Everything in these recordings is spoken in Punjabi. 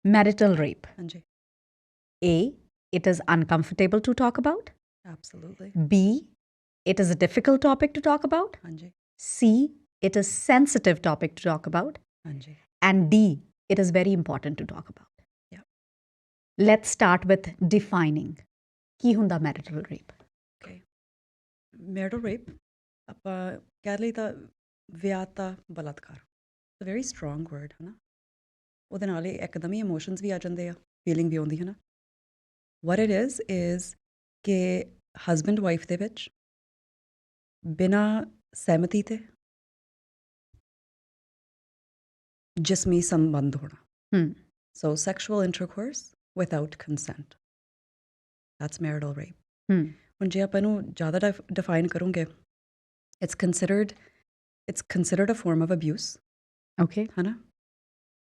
Marital rape. ਹਾਂਜੀ A, it is uncomfortable to talk about. Absolutely B, it is a difficult topic to talk about. ਹਾਂਜੀ C, it is sensitive topic to talk about. ਹਾਂਜੀ And D, it is very important to talk about. Yeah. Let's start with defining. ਕੀ ਹੁੰਦਾ marital rape? Okay marital rape ਆਪਾਂ ਕਹਿ ਲਈ ਤਾਂ ਵਿਆਹਤਾ ਬਲਾਤਕਾਰ ਵੈਰੀ ਸਟਰੋਂਗ ਵਰਡ ਹੈ ਨਾ ਉਹਦੇ ਨਾਲ ਹੀ ਇੱਕਦਮ ਹੀ ਇਮੋਸ਼ਨਸ ਵੀ ਆ ਜਾਂਦੇ ਆ ਫੀਲਿੰਗ ਵੀ ਆਉਂਦੀ ਹੈ ਨਾ ਵਟ ਇਟ ਇਜ਼ ਕਿ ਹਸਬੈਂਡ ਵਾਈਫ ਦੇ ਵਿੱਚ ਬਿਨਾਂ ਸਹਿਮਤੀ ਤੇ ਜਿਸਮੀ ਸੰਬੰਧ ਹੋਣਾ so sexual intercourse without consent that's marital rape ਹੁਣ ਜੇ ਆਪਾਂ ਇਹਨੂੰ ਜ਼ਿਆਦਾ ਡਿਫਾਈਨ ਕਰੂੰਗੇ it's considered a form of abuse Okay. ਹੈ ਨਾ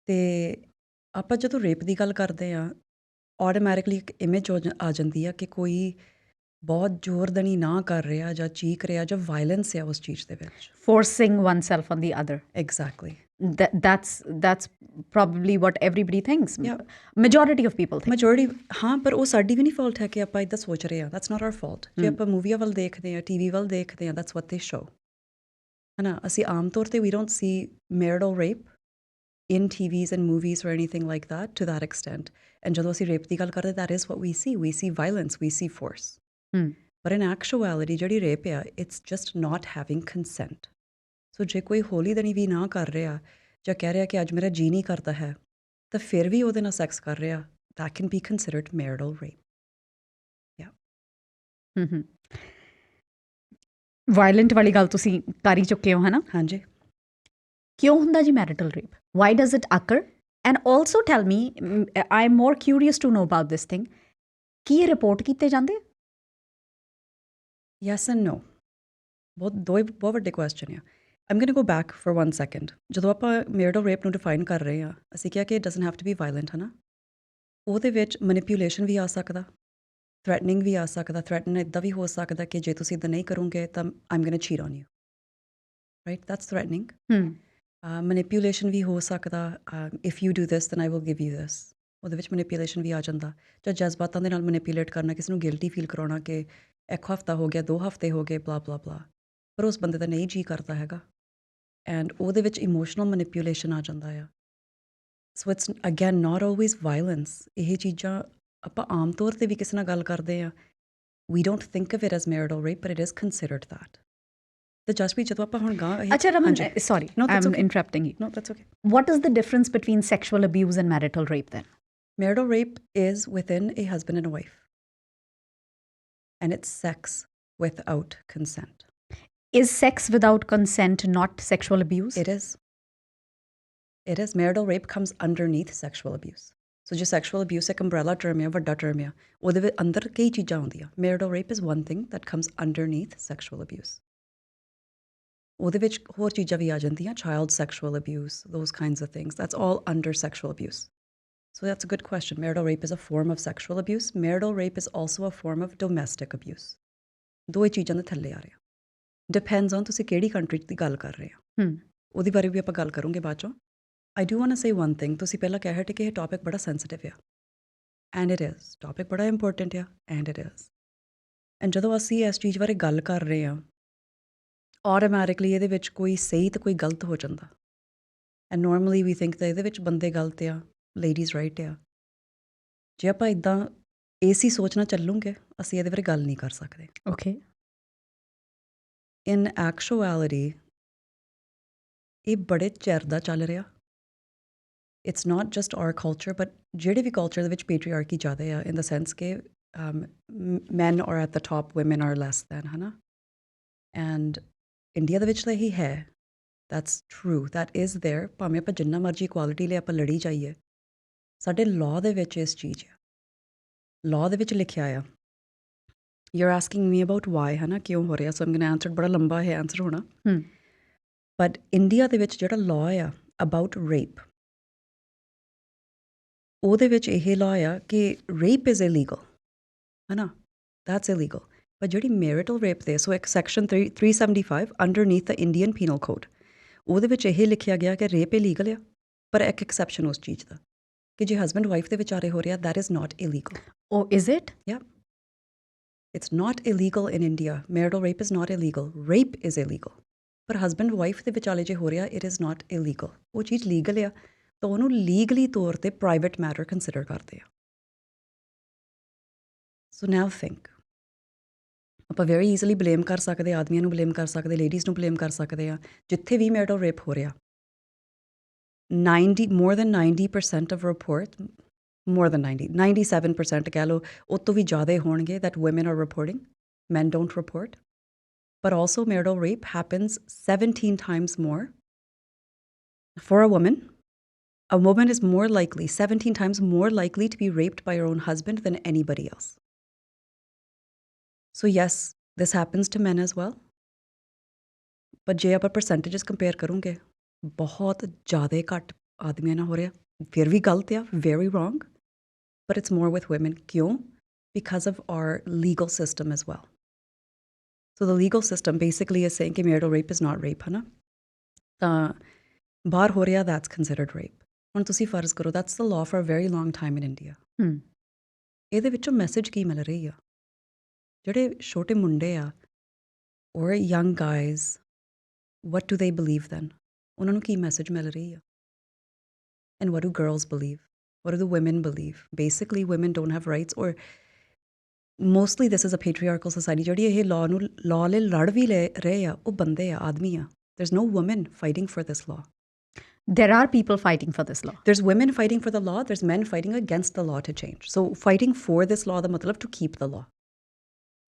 ਅਤੇ ਆਪਾਂ ਜਦੋਂ ਰੇਪ ਦੀ ਗੱਲ ਕਰਦੇ ਹਾਂ ਆਟੋਮੈਟਿਕਲੀ ਇੱਕ ਇਮੇਜ ਆ ਜਾਂਦੀ ਆ ਕਿ ਕੋਈ ਬਹੁਤ ਜ਼ੋਰਦਨੀ ਨਾ ਕਰ ਰਿਹਾ ਜਾਂ ਚੀਕ ਰਿਹਾ ਜਾਂ ਵਾਇਲੈਂਸ ਆ ਉਸ ਚੀਜ਼ ਦੇ ਵਿੱਚ Forcing oneself on the other. Exactly That's probably what everybody thinks. Yeah. Majority of people think. Majority ਹਾਂ ਪਰ ਉਹ ਸਾਡੀ ਵੀ ਨਹੀਂ ਫਾਲਟ ਹੈ ਕਿ ਆਪਾਂ ਇੱਦਾਂ ਸੋਚ ਰਹੇ ਹਾਂ ਦੈਟਸ ਨਾਟ ਆਰ ਫਾਲਟ ਜੇ ਆਪਾਂ ਮੂਵੀਆਂ ਵੱਲ ਦੇਖਦੇ ਹਾਂ ਟੀਵੀ ਵੱਲ ਦੇਖਦੇ ਹਾਂ ਦੈਟਸ ਵਾਟ ਦੇ ਸ਼ੋ ਹੈ ਨਾ ਅਸੀਂ ਆਮ ਤੌਰ 'ਤੇ we don't see marital rape in TVs and movies or anything like that to that extent. And ਜਦੋਂ ਅਸੀਂ ਰੇਪ ਦੀ ਗੱਲ ਕਰਦੇ that is what we see violence, we see force. But in actuality ਜਿਹੜੀ ਰੇਪ ਆ it's just not having consent. So ਜੇ ਕੋਈ ਹੌਲੀ ਦਣੀ ਵੀ ਨਾ ਕਰ ਰਿਹਾ ਜਾਂ ਕਹਿ ਰਿਹਾ ਕਿ ਅੱਜ ਮੇਰਾ ਜੀ ਨਹੀਂ ਕਰਦਾ ਹੈ ਤਾਂ ਫਿਰ ਵੀ ਉਹਦੇ ਨਾਲ ਸੈਕਸ ਕਰ ਰਿਹਾ that can be considered marital rape. Yeah. Violent ਵਾਲੀ ਗੱਲ ਤੁਸੀਂ ਕਰ ਹੀ ਚੁੱਕੇ ਹੋ ਹੈ ਨਾ ਹਾਂਜੀ ਕਿਉਂ ਹੁੰਦਾ ਜੀ marital rape why does it occur and also tell me I am more curious to know about this thing ਕੀ ਇਹ ਰਿਪੋਰਟ ਕੀਤੇ ਜਾਂਦੇ ਯੈਸ ਐਂਡ ਨੋ ਬਹੁਤ ਵੱਡੇ ਕੁਐਸਚਨ ਆ I'm going to go back for 1 second ਜਦੋਂ ਆਪਾਂ ਮੈਰਿਟਲ ਰੇਪ ਨੂੰ ਡਿਫਾਈਨ ਕਰ ਰਹੇ ਹਾਂ ਅਸੀਂ ਕਿਹਾ ਕਿ it doesn't have to be violent ਹੈ ਨਾ ਉਹਦੇ ਵਿੱਚ ਮੈਨੀਪੂਲੇਸ਼ਨ ਵੀ ਆ ਸਕਦਾ ਥ੍ਰੈਟਨਿੰਗ ਵੀ ਆ ਸਕਦਾ ਥ੍ਰੈਟਨ ਇੱਦਾਂ ਵੀ ਹੋ ਸਕਦਾ ਕਿ ਜੇ ਤੁਸੀਂ ਇੱਦਾਂ ਨਹੀਂ ਕਰੋਗੇ ਤਾਂ I'm going to cheat on you right that's threatening manipulation ਵੀ ਹੋ ਸਕਦਾ if you do this then I will give you this ਉਹਦੇ ਵਿੱਚ ਮੈਨੀਪੂਲੇਸ਼ਨ ਵੀ ਆ ਜਾਂਦਾ ਜਾਂ ਜਜ਼ਬਾਤਾਂ ਦੇ ਨਾਲ ਮੈਨੀਪੂਲੇਟ ਕਰਨਾ ਕਿਸੇ ਨੂੰ ਗਿਲਟੀ ਫੀਲ ਕਰਾਉਣਾ ਕਿ ਇੱਕ ਹਫ਼ਤਾ ਹੋ ਗਿਆ 2 ਹਫ਼ਤੇ ਹੋ ਗਏ ਬਲਾ ਬਲਾ ਬਲਾ ਪਰ ਉਸ ਬੰਦੇ ਦਾ ਨਹੀਂ ਜੀਅ ਕਰਦਾ ਹੈਗਾ ਐਂਡ ਉਹਦੇ ਵਿੱਚ ਇਮੋਸ਼ਨਲ ਮੈਨੀਪੂਲੇਸ਼ਨ ਆ ਜਾਂਦਾ ਆ so it's again not always violence ਇਹ ਚੀਜ਼ਾਂ ਆਪਾਂ ਆਮ ਤੌਰ 'ਤੇ ਵੀ ਕਿਸੇ ਨਾਲ ਗੱਲ ਕਰਦੇ ਹਾਂ we don't think of it as marital rape but it is considered that ਤੇ ਜਸਪ੍ਰੀਤ ਜਦੋਂ ਆਪਾਂ ਹੁਣ ਗਾਂ ਅੱਛਾ Raman sorry I'm interrupting you no that's okay what is the difference between sexual abuse and marital rape then marital rape is within a husband and a wife and it's sex without consent is sex without consent not sexual abuse it is marital rape comes underneath sexual abuse so just sexual abuse ਇੱਕ umbrella term ਹੈ ਵੱਡਾ term ਹੈ ਉਹਦੇ ਵਿੱਚ ਅੰਦਰ ਕਈ ਚੀਜ਼ਾਂ ਆਉਂਦੀਆਂ marital rape is one thing that comes underneath sexual abuse ਉਹਦੇ ਵਿੱਚ ਹੋਰ ਚੀਜ਼ਾਂ ਵੀ ਆ ਜਾਂਦੀਆਂ child sexual abuse those kinds of things that's all under sexual abuse so that's a good question marital rape is a form of sexual abuse marital rape is also a form of domestic abuse ਦੋ ਚੀਜ਼ਾਂ ਦੇ ਥੱਲੇ ਆ ਰਿਹਾ depends on ਤੁਸੀਂ ਕਿਹੜੀ ਕੰਟਰੀ ਦੀ ਗੱਲ ਕਰ ਰਹੇ ਹੋ ਉਹਦੇ ਬਾਰੇ ਵੀ ਆਪਾਂ ਗੱਲ ਕਰੂੰਗੇ ਬਾਅਦ ਚੋਂ I do want to say one thing ਤੁਸੀਂ ਪਹਿਲਾਂ ਕਹਿ ਹਟੇ ਕਿ ਇਹ ਟੌਪਿਕ ਬੜਾ ਸੈਂਸਿਟਿਵ ਆ and it is ਟੌਪਿਕ ਬੜਾ ਇੰਪੋਰਟੈਂਟ ਆ and it is and ਜਦੋਂ ਅਸੀਂ ਇਸ ਚੀਜ਼ ਬਾਰੇ ਗੱਲ ਕਰ ਰਹੇ ਹਾਂ ਆਟੋਮੈਟਿਕਲੀ ਇਹਦੇ ਵਿੱਚ ਕੋਈ ਸਹੀ ਤੇ ਕੋਈ ਗਲਤ ਹੋ ਜਾਂਦਾ ਐਂਡ ਨੋਰਮਲੀ ਵੀ ਥਿੰਕ ਤਾਂ ਇਹਦੇ ਵਿੱਚ ਬੰਦੇ ਗਲਤ ਆ ਲੇਡੀਜ਼ ਰਾਈਟ ਆ ਜੇ ਆਪਾਂ ਇੱਦਾਂ ਏਸੀ ਸੋਚਣਾ ਚੱਲੂਗੇ ਅਸੀਂ ਇਹਦੇ ਬਾਰੇ ਗੱਲ ਨਹੀਂ ਕਰ ਸਕਦੇ okay ਇਨ ਐਕਚੁਅਲਿਟੀ ਇਹ ਬੜੇ ਚਿਰ ਦਾ ਚੱਲ ਰਿਹਾ it's not just our culture but ਜਿਹੜੇ ਵੀ ਕਲਚਰ ਦੇ ਵਿੱਚ ਪੇਟਰੀਆਰਕੀ ਜ਼ਿਆਦਾ ਆ ਇਨ ਦਾ ਸੈਂਸ ਕਿ man are at the top woman are less than ਹੈ ਨਾ ਐਂਡ ਇੰਡੀਆ ਦੇ ਵਿੱਚ ਤਾਂ ਇਹੀ ਹੈ that's true that is there ਭਾਵੇਂ ਆਪਾਂ ਜਿੰਨਾ ਮਰਜ਼ੀ ਇਕੁਆਲਿਟੀ ਲਈ ਆਪਾਂ ਲੜੀ ਜਾਈਏ ਸਾਡੇ ਲਾਅ ਦੇ ਵਿੱਚ ਇਸ ਚੀਜ਼ ਆ ਲਾਅ ਦੇ ਵਿੱਚ ਲਿਖਿਆ ਆ you are asking me about why ਹੈ ਨਾ ਕਿਉਂ ਹੋ ਰਿਹਾ so I'm going to answer ਬੜਾ ਲੰਬਾ ਹੈ ਆਨਸਰ ਹੋਣਾ ਬਟ ਇੰਡੀਆ ਦੇ ਵਿੱਚ ਜਿਹੜਾ ਲਾਅ ਆ ਅਬਾਊਟ ਰੇਪ ਉਹਦੇ ਵਿੱਚ ਇਹ ਲਾਅ ਆ ਕਿ ਰੇਪ ਇਜ਼ ਇਲੀਗਲ ਹੈ ਨਾ ਦੈਟਸ ਇਲੀਗਲ ਪਰ ਜਿਹੜੀ ਮੈਰਿਟਲ ਰੇਪ ਦੇ ਸੋ ਇੱਕ ਸੈਕਸ਼ਨ 375 ਅੰਡਰਨੀਥ ਦ ਇੰਡੀਅਨ ਪੀਨਲ ਕੋਡ ਉਹਦੇ ਵਿੱਚ ਇਹ ਲਿਖਿਆ ਗਿਆ ਕਿ ਰੇਪ ਇਲੀਗਲ ਆ ਪਰ ਇੱਕ ਐਕਸੈਪਸ਼ਨ ਉਸ ਚੀਜ਼ ਦਾ ਕਿ ਜੇ ਹਸਬੈਂਡ ਵਾਈਫ ਦੇ ਵਿਚਾਲੇ ਹੋ ਰਿਹਾ, that is not illegal. Oh, is it? Yeah. It's not illegal in India. Marital rape is not illegal. Rape is illegal. ਪਰ ਹਸਬੈਂਡ ਵਾਈਫ ਦੇ ਵਿਚਾਲੇ ਜੇ ਹੋ ਰਿਹਾ, it is not illegal. ਉਹ ਚੀਜ਼ ਲੀਗਲ ਆ ਤਾਂ ਉਹਨੂੰ ਲੀਗਲੀ ਤੌਰ ਤੇ ਪ੍ਰਾਈਵੇਟ ਮੈਟਰ ਕੰਸੀਡਰ ਕਰਦੇ ਆ. ਸੋ ਨਾਓ ਥਿੰਕ, ਆਪਾਂ ਵੈਰੀ ਈਜ਼ੀਲੀ ਬਲੇਮ ਕਰ ਸਕਦੇ, ਆਦਮੀਆਂ ਨੂੰ ਬਲੇਮ ਕਰ ਸਕਦੇ, ਲੇਡੀਜ਼ ਨੂੰ ਬਲੇਮ ਕਰ ਸਕਦੇ ਆ. ਜਿੱਥੇ ਵੀ ਮੈਰਿਟਲ ਰੇਪ ਹੋ ਰਿਹਾ, more than 90% of report, more than 97% ਕਹਿ ਲਓ, ਉਹ ਤੋਂ ਵੀ ਜ਼ਿਆਦਾ ਹੋਣਗੇ that women are reporting, men don't report. But also marital rape happens 17 times more. For a woman is more likely, 17 times more likely to be raped by her own husband than anybody else. So yes, this happens to men as well. But ਜੇ ਆਪਾਂ percentages compare ਕਰੂੰਗੇ, ਬਹੁਤ ਜ਼ਿਆਦਾ ਘੱਟ ਆਦਮੀਆਂ ਨਾਲ ਹੋ ਰਿਹਾ. ਫਿਰ ਵੀ ਗਲਤ ਆ, very wrong. But it's more with women. ਕਿਉਂ? Because of our legal system as well. So the legal system basically is saying ਕਿ marital rape is not rape, ਹਨਾ? ਤਾਂ ਬਾਹਰ ਹੋ ਰਿਹਾ, that's considered rape. ਹੁਣ ਤੁਸੀਂ ਫਰਜ਼ ਕਰੋ, that's the law for a very long time in India. ਇਹਦੇ ਵਿੱਚੋਂ ਮੈਸੇਜ ਕੀ ਮਿਲ ਰਹੀ ਆ? ਜਿਹੜੇ ਛੋਟੇ ਮੁੰਡੇ ਆ or young guys, what do they believe then? ਉਹਨਾਂ ਨੂੰ ਕੀ ਮੈਸੇਜ ਮਿਲ ਰਹੀ ਆ? And what do girls believe? What do the women believe? Basically, women don't have rights, or mostly this is a patriarchal society. ਜਿਹੜੀ ਇਹ law ਲਈ ਲੜ ਵੀ ਰਹੇ ਆ, ਉਹ ਬੰਦੇ ਆ, ਆਦਮੀ ਆ. There's no woman fighting for this law. There are people fighting for this law. There's women fighting for the law. There's men fighting against the law to change. So fighting for this law, the matlab to keep the law.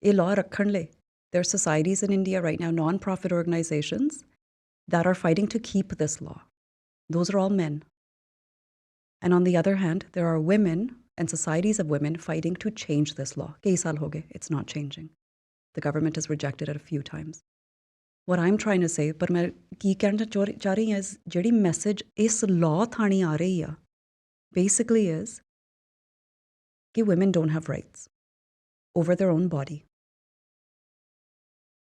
ਇਹ law ਰੱਖਣ ਲਈ, there are societies in India right now, non-profit organizations that are fighting to keep this law. Those are all men. And on the other hand, there are women and societies of women fighting to change this law. Kei saal ho gaye, it's not changing. The government has rejected it a few times. What I'm trying to say, but main ki kehna cha rahi is, jehdi message is law thani aa rahi hai, basically is ki women don't have rights over their own body.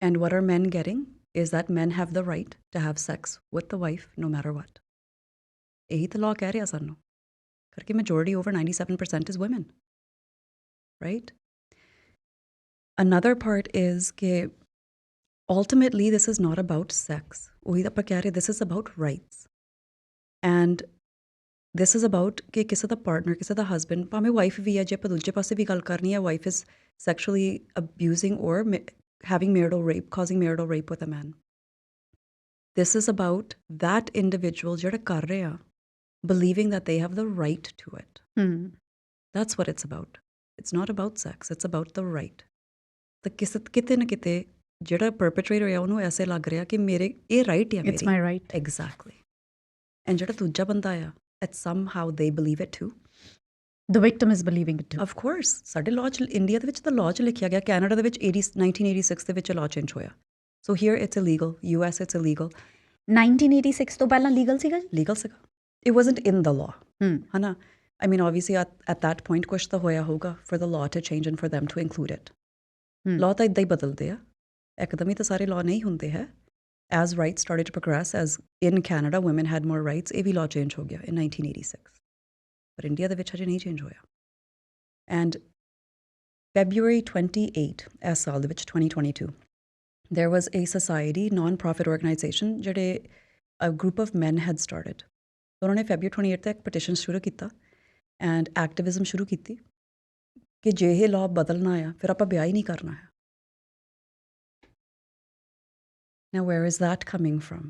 And what are men getting is that men have the right to have sex with the wife no matter what. Ehi ta law keh raha sanu. Karke majority over 97% is women. Right? Another part is that ultimately this is not about sex. This is about rights. And this is about कि किसी दा partner, किसी दा husband, भाਵੇਂ wife भी है, जे ਆਪਾਂ ਦੂਜੇ ਪਾਸੇ ਵੀ ਗੱਲ ਕਰਨੀ ਹੈ, wife is sexually abusing or having marital rape, causing marital rape with a man. This is about that individual ਜਿਹੜਾ ਕਰ ਰਿਹਾ, believing that they have the right to it. That's what it's about. It's not about sex. It's about the right. ਤਾਂ ਕਿਤੇ ਨਾ ਕਿਤੇ ਜਿਹੜਾ perpetrator ਹੈ, ਉਹਨੂੰ ਐਸੇ ਲੱਗ ਰਿਹਾ ਕਿ ਮੇਰੇ ਇਹ right ਹੈ, It's my right. Exactly. And ਜਿਹੜਾ ਦੂਜਾ ਬੰਦਾ ਆ, it's somehow they believe it too. The victim is believing it too. Of course. ਸਾਡੇ law 'ਚ, ਇੰਡੀਆ ਦੇ ਵਿੱਚ ਤਾਂ law 'ਚ ਲਿਖਿਆ ਗਿਆ, ਕੈਨੇਡਾ ਦੇ ਵਿੱਚ 1986 ਦੇ ਵਿੱਚ law change ਹੋਇਆ. So here it's illegal. US it's illegal. 1986 ਤੋਂ ਪਹਿਲਾਂ legal ਸੀਗਾ ਜੀ? Legal ਸੀਗਾ. It wasn't in the law. Hana? I mean, obviously at that point, kuch ta hoya hoga for the law to change and for them to include it. Law ta idda hi badalde hai. Ekdam hi ta sare law nahi hunde hai. As rights started to progress, as in Canada, women had more rights, ਇਹ ਵੀ law change ਹੋ ਗਿਆ in 1986. But India ਦੇ ਵਿੱਚ ਹਜੇ ਨਹੀਂ change ਹੋਇਆ. And February 28, ਇਸ ਸਾਲ ਦੇ ਵਿੱਚ 2022, there was a society, non-profit organization, ਜਿਹੜੇ a group of men had started. ਉਹਨਾਂ ਨੇ February 28 ਤੱਕ ਪਟੀਸ਼ਨ ਸ਼ੁਰੂ ਕੀਤਾ ਐਂਡ ਐਕਟਿਵਿਜ਼ਮ ਸ਼ੁਰੂ ਕੀਤੀ ਕਿ ਜੇ ਇਹ ਲਾਅ ਬਦਲਣਾ ਆ, ਫਿਰ ਆਪਾਂ ਵਿਆਹ ਹੀ ਨਹੀਂ ਕਰਨਾ ਹੈ. Now where is that coming from?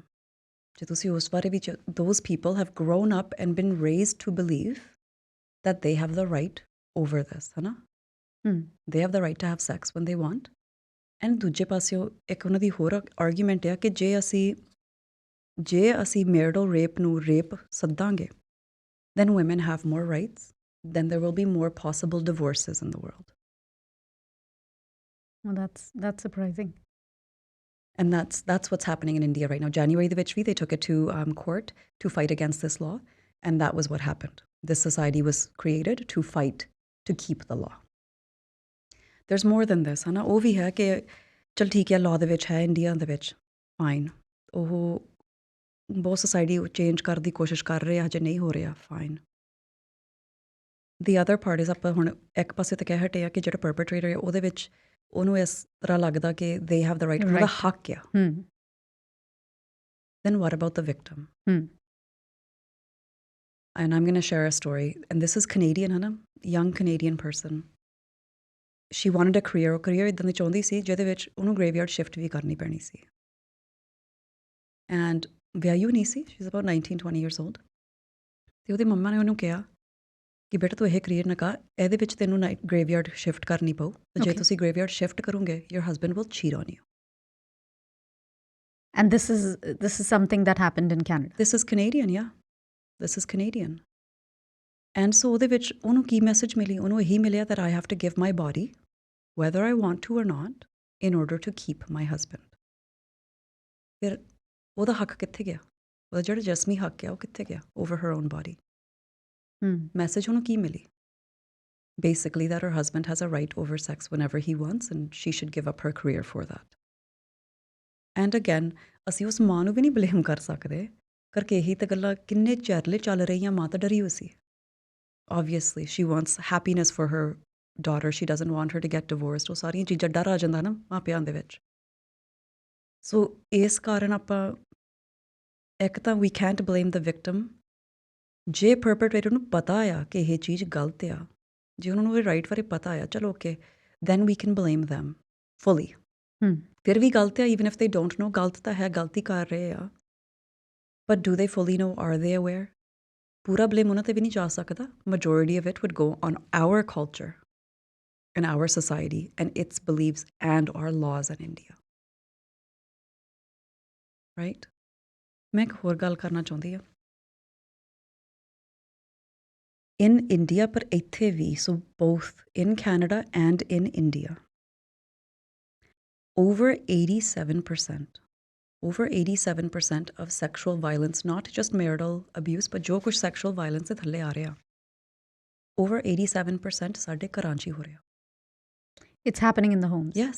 ਜੇ ਤੁਸੀਂ ਉਸ ਬਾਰੇ ਵਿੱਚ, those people have grown up and been raised to believe that they have the right over this, ਹੈ ਨਾ? They have the right to have sex when they want. And ਦੂਜੇ ਪਾਸਿਓਂ ਇੱਕ ਉਹਨਾਂ ਦੀ ਹੋਰ ਆਰਗੂਮੈਂਟ ਆ ਕਿ ਜੇ ਅਸੀਂ marital rape ਨੂੰ rape ਸੱਦਾਂਗੇ, then women have more rights, then there will be more possible divorces in the world. Well, that's surprising. And that's what's happening in India right now. January the which they took it to court to fight against this law, and that was what happened. This society was created to fight to keep the law. There's more than this, hana? ਉਹ ਵੀ ਹੈ ਕਿ ਚਲ ਠੀਕ ਹੈ, law ਦੇ ਵਿੱਚ ਹੈ ਇੰਡੀਆ ਦੇ ਵਿੱਚ, fine. ਉਹ ਬਹੁਤ ਸੋਸਾਇਟੀ ਚੇਂਜ ਕਰਨ ਦੀ ਕੋਸ਼ਿਸ਼ ਕਰ ਰਹੇ ਆ, ਹਜੇ ਨਹੀਂ ਹੋ ਰਿਹਾ, fine. The other part is ਆਪਾਂ ਹੁਣ ਇੱਕ ਪਾਸੇ ਤਾਂ ਕਹਿ ਹਟੇ ਆ ਕਿ ਜਿਹੜਾ ਪਰਪੇਟਰੇਟਰ ਹੈ ਉਹਦੇ ਵਿੱਚ ਉਹਨੂੰ ਇਸ ਤਰ੍ਹਾਂ ਲੱਗਦਾ ਕਿ ਦੇ ਹੈਵ ਦ ਰਾਈਟ, ਉਹਦਾ Right. ਹੱਕ ਆ। Then what about the victim? And I'm going to share a story. And this is Canadian, Hannah, young Canadian person. She wanted a career. ਉਹ career ਇਦਾਂ ਦੀ ਚਾਹੁੰਦੀ ਸੀ ਜਿਹਦੇ ਵਿੱਚ ਉਹਨੂੰ graveyard shift ਵੀ ਕਰਨੀ ਪੈਣੀ ਸੀ। And ਵਿਆਹੀ ਨਹੀਂ ਸੀ, she's about 19, 20 years old. ਤੇ ਉਹਦੇ ਮੰਮਾ ਨੇ ਉਹਨੂੰ ਕਿਹਾ ਕਿ ਬੇਟਾ ਤੂੰ ਇਹ ਕਰੀਅਰ ਨਾ ਕਰ, ਇਹਦੇ ਵਿੱਚ ਤੈਨੂੰ graveyard shift ਕਰਨੀ ਪਊ। ਤੇ ਜੇ ਤੁਸੀਂ graveyard shift ਕਰੋਗੇ, your husband will cheat on you. And this is something that happened in Canada. This is Canadian, yeah. This is Canadian. And so ਉਹਦੇ ਵਿੱਚ ਉਹਨੂੰ ਕੀ ਮੈਸੇਜ ਮਿਲੀ? ਉਹਨੂੰ ਇਹੀ ਮਿਲਿਆ that I have to give my body, whether I want to or not, in order to keep my husband. ਫਿਰ ਉਹਦਾ ਹੱਕ ਕਿੱਥੇ ਗਿਆ? ਉਹਦਾ ਜਿਹੜਾ ਜਸਮੀ ਹੱਕ ਆ ਉਹ ਕਿੱਥੇ ਗਿਆ? Over her own body. Message ਉਹਨੂੰ ਕੀ ਮਿਲੀ? Basically that her husband has a right over sex whenever he wants and she should give up her career for that. And again, ਅਸੀਂ ਉਸ ਮਾਂ ਨੂੰ ਵੀ ਨਹੀਂ ਬਲੇਮ ਕਰ ਸਕਦੇ ਕਰਕੇ ਇਹੀ ਤਾਂ ਗੱਲਾਂ ਕਿੰਨੇ ਚਿਰਲੇ ਚੱਲ ਰਹੀਆਂ। ਮਾਂ ਤਾਂ ਡਰੀ ਹੋਈ ਸੀ। Obviously, she wants happiness for her daughter. She doesn't want her to get divorced. ਉਹ ਸਾਰੀਆਂ ਚੀਜ਼ਾਂ ਡਰ ਆ ਜਾਂਦਾ ਨਾ ਮਾਪਿਆਂ ਦੇ ਵਿੱਚ। ਸੋ ਇਸ ਕਾਰਨ ਆਪਾਂ ਇੱਕ ਤਾਂ we can't blame the victim. ਜੇ ਪਰਪੇਟਰੇਟਰ ਨੂੰ ਪਤਾ ਆ ਕਿ ਇਹ ਚੀਜ਼ ਗਲਤ ਆ, ਜੇ ਉਹਨਾਂ ਨੂੰ ਇਹ ਰਾਈਟ ਬਾਰੇ ਪਤਾ ਆ, ਚਲੋ okay, then we can blame them fully. ਫਿਰ ਵੀ ਗਲਤ ਆ, even if they don't know, ਗਲਤ ਤਾਂ ਹੈ, ਗਲਤੀ ਕਰ ਰਹੇ ਆ। But do they fully know? Are they aware? ਪੂਰਾ ਬਲੇਮ ਉਹਨਾਂ 'ਤੇ ਵੀ ਨਹੀਂ ਜਾ ਸਕਦਾ। Majority of it would go on our culture and our society and its beliefs and our laws in India. Right? ਮੈਂ ਇੱਕ ਹੋਰ ਗੱਲ ਕਰਨਾ ਚਾਹੁੰਦੀ ਹਾਂ। In India, ਪਰ ਇੱਥੇ ਵੀ, so both in Canada and in India, over 87% of sexual violence, not just marital abuse, but ਜੋ ਕੁਝ sexual violence ਦੇ ਥੱਲੇ ਆ ਰਿਹਾ, over 87% ਸਾਡੇ ਘਰਾਂ 'ਚ ਹੀ ਹੋ ਰਿਹਾ। It's happening in the homes. Yes.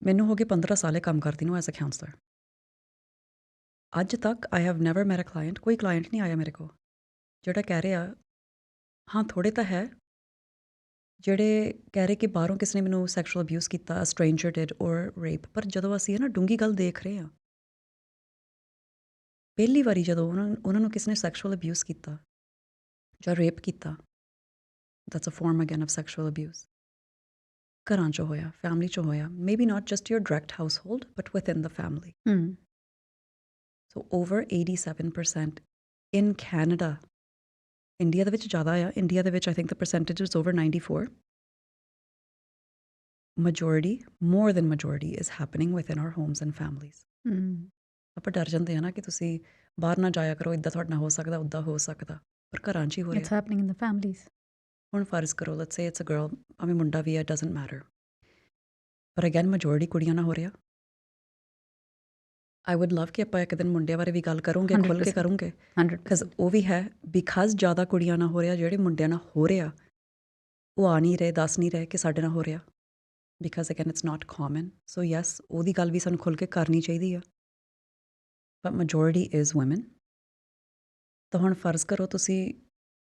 ਮੈਨੂੰ ਹੋ ਗਏ 15 ਸਾਲ ਕੰਮ ਕਰਦੀ ਨੂੰ ਐਜ਼ ਅ ਕਾਉਂਸਲਰ। ਅੱਜ ਤੱਕ I have never met a client, ਕੋਈ ਕਲਾਇੰਟ ਨਹੀਂ ਆਇਆ ਮੇਰੇ ਕੋਲ ਜਿਹੜਾ ਕਹਿ ਰਿਹਾ, ਹਾਂ ਥੋੜ੍ਹੇ ਤਾਂ ਹੈ ਜਿਹੜੇ ਕਹਿ ਰਹੇ ਕਿ ਬਾਹਰੋਂ ਕਿਸੇ ਨੇ ਮੈਨੂੰ ਸੈਕਸ਼ੂਅਲ ਅਬਿਊਜ਼ ਕੀਤਾ, ਸਟ੍ਰੇਂਜਰ ਡਿਡ ਔਰ ਰੇਪ। ਪਰ ਜਦੋਂ ਅਸੀਂ ਇਹ ਨਾ ਡੂੰਘੀ ਗੱਲ ਦੇਖ ਰਹੇ ਹਾਂ, ਪਹਿਲੀ ਵਾਰੀ ਜਦੋਂ ਉਹਨਾਂ ਨੂੰ ਕਿਸੇ ਨੇ ਸੈਕਸ਼ੂਅਲ ਅਬਿਊਜ਼ ਕੀਤਾ ਜਾਂ ਰੇਪ ਕੀਤਾ, that's a form again of sexual abuse, ਘਰਾਂ 'ਚੋਂ ਹੋਇਆ, ਫੈਮਿਲੀ 'ਚੋਂ ਹੋਇਆ, maybe not just your direct household, but within the family. So over 87% in Canada. India ਦੇ ਵਿੱਚ ਜ਼ਿਆਦਾ ਆ। ਇੰਡੀਆ ਦੇ ਵਿੱਚ I think the percentage is over 94. Majority, more than majority, is happening within our homes and families. ਆਪਾਂ ਡਰ ਜਾਂਦੇ ਆ ਨਾ ਕਿ ਤੁਸੀਂ ਬਾਹਰ ਨਾ ਜਾਇਆ ਕਰੋ, ਇੱਦਾਂ ਤੁਹਾਡੇ ਨਾਲ ਹੋ ਸਕਦਾ, ਉੱਦਾਂ ਹੋ ਸਕਦਾ, ਪਰ ਘਰਾਂ 'ਚ ਹੀ ਹੋ ਰਿਹਾ। It's happening in the families. ਹੁਣ ਫਰਜ਼ ਕਰੋ, let's say it's a girl, ਭਾਵੇਂ ਮੁੰਡਾ ਵੀ ਹੈ, it doesn't matter. ਪਰ again majority ਕੁੜੀਆਂ ਨਾਲ ਹੋ ਰਿਹਾ। I would love ਕਿ ਆਪਾਂ ਇੱਕ ਦਿਨ ਮੁੰਡਿਆਂ ਬਾਰੇ ਵੀ ਗੱਲ ਕਰੂੰਗੇ, ਖੁੱਲ੍ਹ ਕੇ ਕਰੂੰਗੇ, 'cause ਉਹ ਵੀ ਹੈ, because ਜ਼ਿਆਦਾ ਕੁੜੀਆਂ ਨਾਲ ਹੋ ਰਿਹਾ, ਜਿਹੜੇ ਮੁੰਡਿਆਂ ਨਾਲ ਹੋ ਰਿਹਾ ਉਹ ਆ ਨਹੀਂ ਰਹੇ, ਦੱਸ ਨਹੀਂ ਰਹੇ ਕਿ ਸਾਡੇ ਨਾਲ ਹੋ ਰਿਹਾ, because again it's not common. So yes, ਉਹਦੀ ਗੱਲ ਵੀ ਸਾਨੂੰ ਖੁੱਲ੍ਹ ਕੇ ਕਰਨੀ ਚਾਹੀਦੀ ਆ, but majority is women. ਤਾਂ ਹੁਣ ਫਰਜ਼ ਕਰੋ ਤੁਸੀਂ,